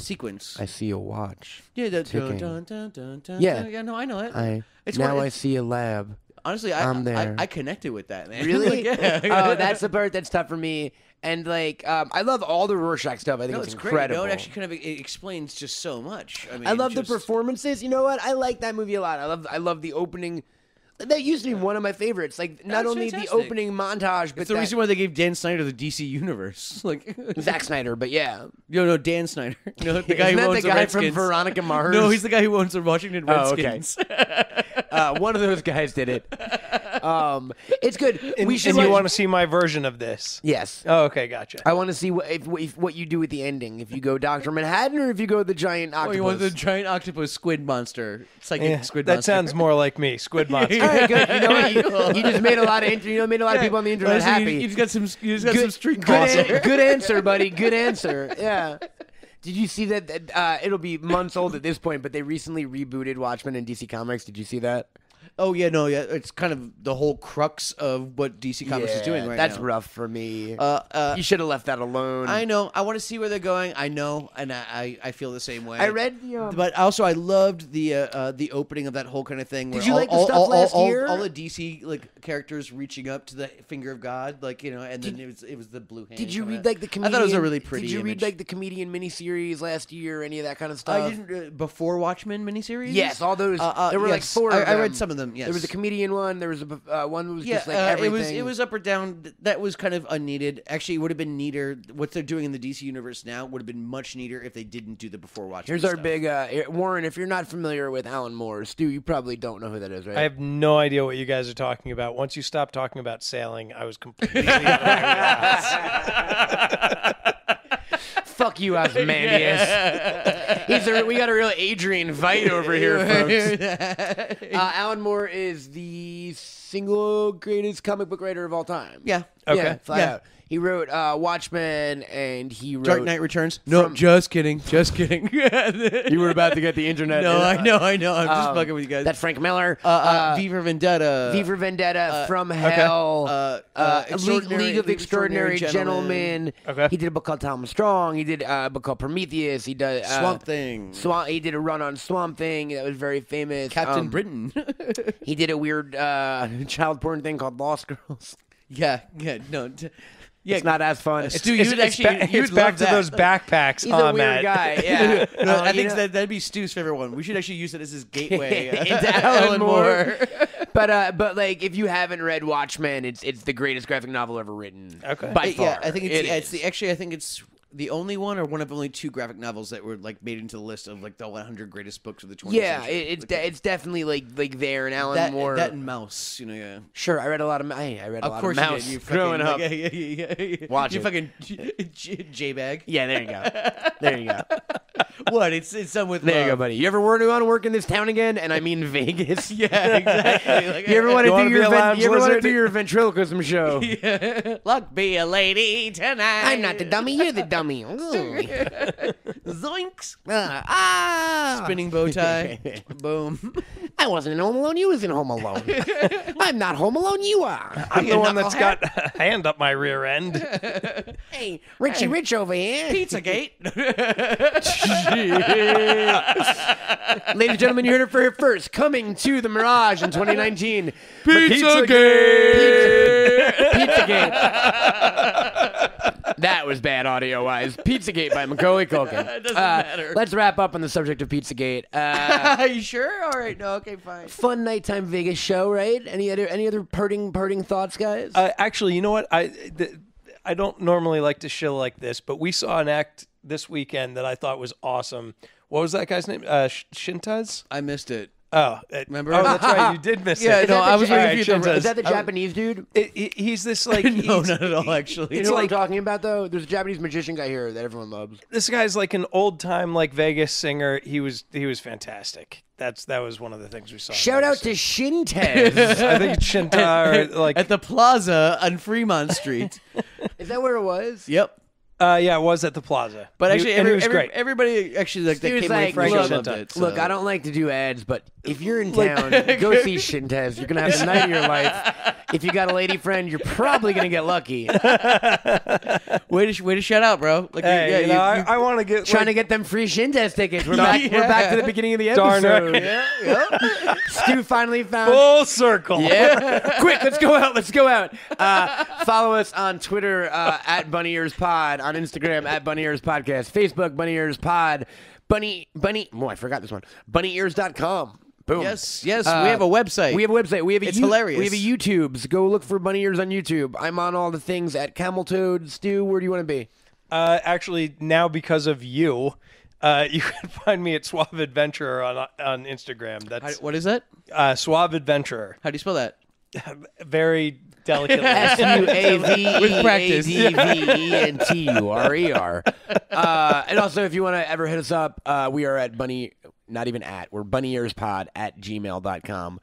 sequence. I see a watch. Yeah, the ticking. dun. Yeah. No, I know it. I see a lab. Honestly, I'm there. I connected with that, man. Really? Yeah. Oh, that's the part that's tough for me. And like, I love all the Rorschach stuff. I think it's incredible. Great. No, it actually kind of it explains just so much. I mean, I love the performances. You know what? I like that movie a lot. I love the opening. That used to be one of my favorites. Like, not only fantastic. the opening montage, but it's the reason why they gave Dan Snyder the DC universe. Like Zack Snyder, but yeah. No, Dan Snyder. No, the guy Isn't who that owns the guy Redskins. from Veronica Mars? No, he's the guy who owns the Washington Oh, okay. Redskins. One of those guys did it. It's good. And, We should. and you want to see my version of this? Yes. Oh, okay, gotcha. I want to see what you do with the ending. If you go Dr. Manhattan or if you go the giant octopus. Oh, you want the giant octopus squid monster? Psychic squid that monster. sounds more like me, Squid Monster. All right, good. You know what? You just made a lot of people on the internet Well, so happy. You just got some street Good answer, buddy. Good answer. Yeah. Did you see that? It'll be months old at this point, but they recently rebooted Watchmen in DC Comics. Did you see that? Oh yeah, no, yeah. It's kind of the whole crux of what DC Comics is doing right that's now. rough for me. You should have left that alone. I know. I want to see where they're going. I know, and I feel the same way. I read but also I loved the opening of that whole kind of thing. Where Did you like the stuff last year? All the DC like characters reaching up to the finger of God, like and then it was the blue hand. Did you read like the comedian? I thought it was a really pretty. Did you read image. like the comedian miniseries last year? Any of that kind of stuff? I didn't before Watchmen miniseries. Yes, all those. There were like four. I read some of them. Yes, there was a comedian one. There was a one that was just like everything. It was up or down. That was kind of unneeded. Actually, it would have been neater. What they're doing in the DC universe now would have been much neater if they didn't do the before Watchmen. Here's our stuff. big Warren. If you're not familiar with Alan Moore, Stu, you probably don't know who that is, right? I have no idea what you guys are talking about. Once you stopped talking about sailing, I was completely Fuck you, Ozymandias. We got a real Adrian Veidt over here, folks. Alan Moore is the single greatest comic book writer of all time. Yeah. Okay. Yeah, flat out. He wrote Watchmen, and he wrote Dark Knight Returns. No, just kidding. Just kidding. You were about to get the internet. No, I know. I'm just fucking with you guys. That's Frank Miller. V for Vendetta. V for Vendetta, From Hell, League of Extraordinary Gentlemen. Okay. He did a book called Tom Strong. He did a book called Prometheus. He did Swamp Thing. He did a run on Swamp Thing that was very famous. Captain Britain. He did a weird child porn thing called Lost Girls. Yeah, no. Yeah, It's not as fun. Stu, you would actually it's you'd back love to that. those backpacks. He's a weird Matt. guy. Yeah. No, I think that'd be Stu's favorite one. We should actually use it as his gateway into Alan Moore. But like, if you haven't read Watchmen, it's the greatest graphic novel ever written. Okay. By far. Yeah, I think It it's is. I think it's the only one or one of only two graphic novels that were like made into the list of like the 100 greatest books of the 20th Yeah, century. it's definitely like there, and Alan Moore. That and Mouse, yeah. Sure, I read a lot of. I read a Of lot course of Mouse you did. growing up. Yeah. Watch you it. fucking J-bag. Yeah, there you go. There you go. What? It's done with There love. you go, buddy. You ever want to work in this town again? And I mean Vegas. Yeah, exactly. Like, You ever want You to wanna do be a lounge want to lizard? do your ventriloquism show? Look, be a lady tonight. I'm not the dummy. You're the dummy. about me. Zoinks! Ah! Spinning bow tie. Boom. I wasn't in Home Alone. You was in Home Alone. I'm not Home Alone. You are. I'm the one that's got a hand up my rear end. Hey, Richie Rich over here. Pizzagate. Ladies and gentlemen, you heard it for here first. Coming to the Mirage in 2019. Pizzagate. That was bad audio-wise. Pizzagate by Macaulay Culkin. It doesn't matter. Let's wrap up on the subject of Pizzagate. Are you sure? All right. No. Okay. Fine. Fun nighttime Vegas show, right? Any other parting thoughts, guys? Actually, you know what? I don't normally like to shill like this, but we saw an act this weekend that I thought was awesome. What was that guy's name? Shintaz? I missed it. Oh, remember? Oh, that's right. You did miss Yeah, it. no, I was waiting for you to. Is that the Japanese dude? He's this like No, not at all. Actually, You know what I'm talking about, though? There's a Japanese magician guy here that everyone loves. This guy's like an old time like Vegas singer. He was fantastic. That was one of the things we saw. Shout out to Shintez. I think it's Shinta or like at the plaza on Fremont Street. Is that where it was? Yep. Yeah, it was at the plaza. But actually, he was great. everybody actually like that He was came away like, from the show look, loved it. So. Look, I don't like to do ads, but if you're in town, go see Shintez. You're going to have the night of your life. If you got a lady friend, you're probably going to get lucky. Way to shout out, bro. Like, Hey, I want to get Trying to get them free Shintez tickets. We're back to the beginning of the Darn episode. right. Yeah. Stu finally found... full circle. Yeah. Quick, let's go out. Follow us on Twitter at Bunny Ears Pod, on Instagram at Bunny Ears Podcast, Facebook Bunny Ears Pod, Bunny. Oh, I forgot this one. BunnyEars.com. Boom. Yes. We have a website. We have a website. It's hilarious. We have a YouTubes. Go look for Bunny Ears on YouTube. I'm on all the things at Camel Toad. Stu, where do you want to be? Actually, now because of you, you can find me at Suave Adventurer on Instagram. That's What is that? Suave Adventurer. How do you spell that? Very delicately. SUAVEDVENTURER. And also, if you want to ever hit us up, we are at we're bunnyearspod@gmail.com.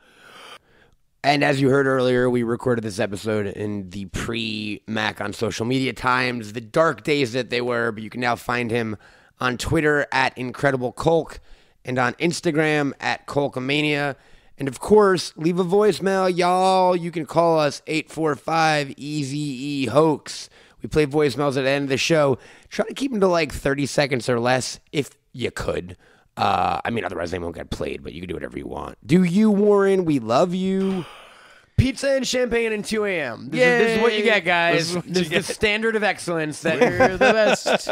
And as you heard earlier, we recorded this episode in the pre-Mack on social media times, the dark days that they were, but you can now find him on Twitter at IncredibleCulk and on Instagram at Culkamania. And of course, leave a voicemail, y'all. You can call us 845-EZE-HOAX. We play voicemails at the end of the show. Try to keep them to like 30 seconds or less if you could. Otherwise they won't get played, but you can do whatever you want. Do you, Warren? We love you. Pizza and champagne and 2 a.m. This is what you get, guys. This is the standard of excellence. We're the best.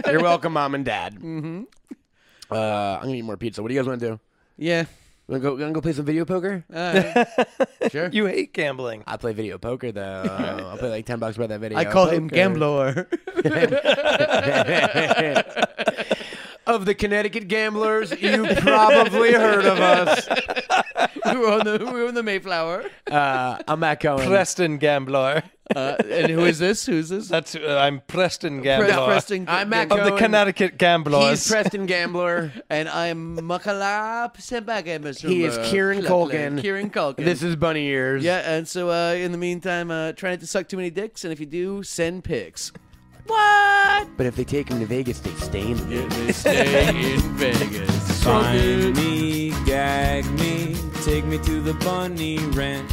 You're welcome, Mom and Dad. Mm-hmm. I'm going to eat more pizza. What do you guys want to do? Yeah. Gonna go play some video poker? Sure. You hate gambling. I play video poker, though. I'll pay like $10 by that video. I call him Gambler. Of the Connecticut Gamblers, you probably heard of us. we were on the Mayflower. I'm Matt Cohen. Preston Gambler. And who's this? That's I'm Preston Gambler. I'm Matt of Cohen. the Connecticut Gamblers. He's Preston Gambler. And I'm Makala Sembagamus. He is Kieran Culkin. Kieran Culkin. This is Bunny Ears. Yeah, and so in the meantime, try not to suck too many dicks, and if you do, send pics. What? But if they take him to Vegas, they stay in Vegas. They stay in Vegas. Find me, gag me, take me to the bunny ranch.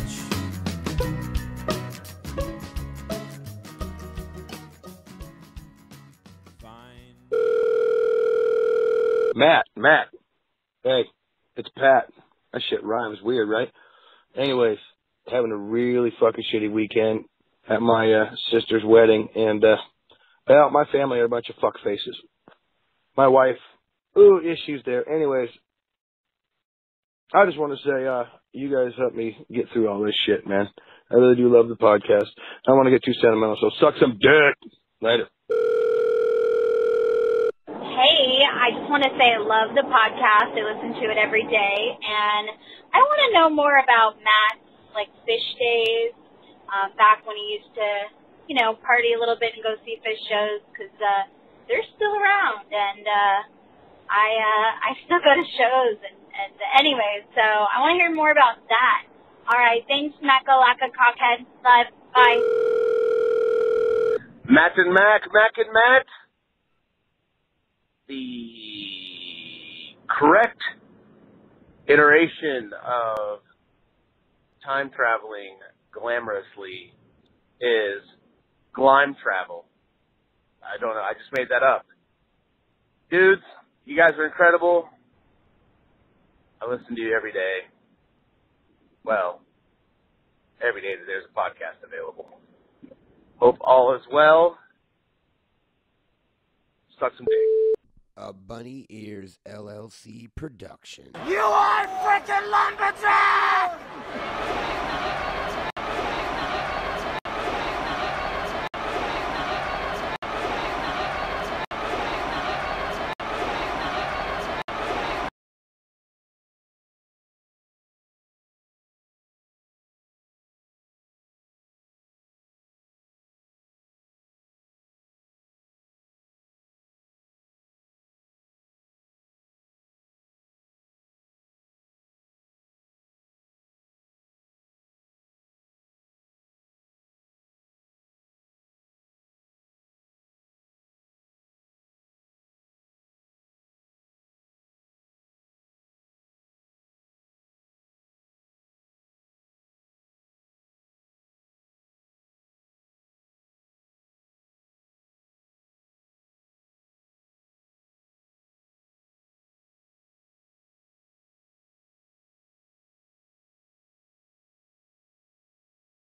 Matt. Hey, it's Pat. That shit rhymes weird, right? Anyways, having a really fucking shitty weekend at my sister's wedding, and my family are a bunch of fuck faces. My wife, issues there. Anyways, I just want to say, you guys helped me get through all this shit, man. I really do love the podcast. I don't want to get too sentimental, so suck some dick. Later. Hey, I just want to say I love the podcast. I listen to it every day, and I want to know more about Matt's fish days. Back when he used to, party a little bit and go see fish shows, because they're still around, and I still go to shows. And anyways, so I want to hear more about that. All right, thanks, Macca-Lacca Cockhead. Bye. Matt and Mac, Mac and Matt. the correct iteration of time traveling glamorously is glime travel. I don't know. I just made that up. Dudes, you guys are incredible. I listen to you every day. Well, every day that there's a podcast available. Hope all is well. Suck some dick. A Bunny Ears LLC production. You are freaking lumberjack!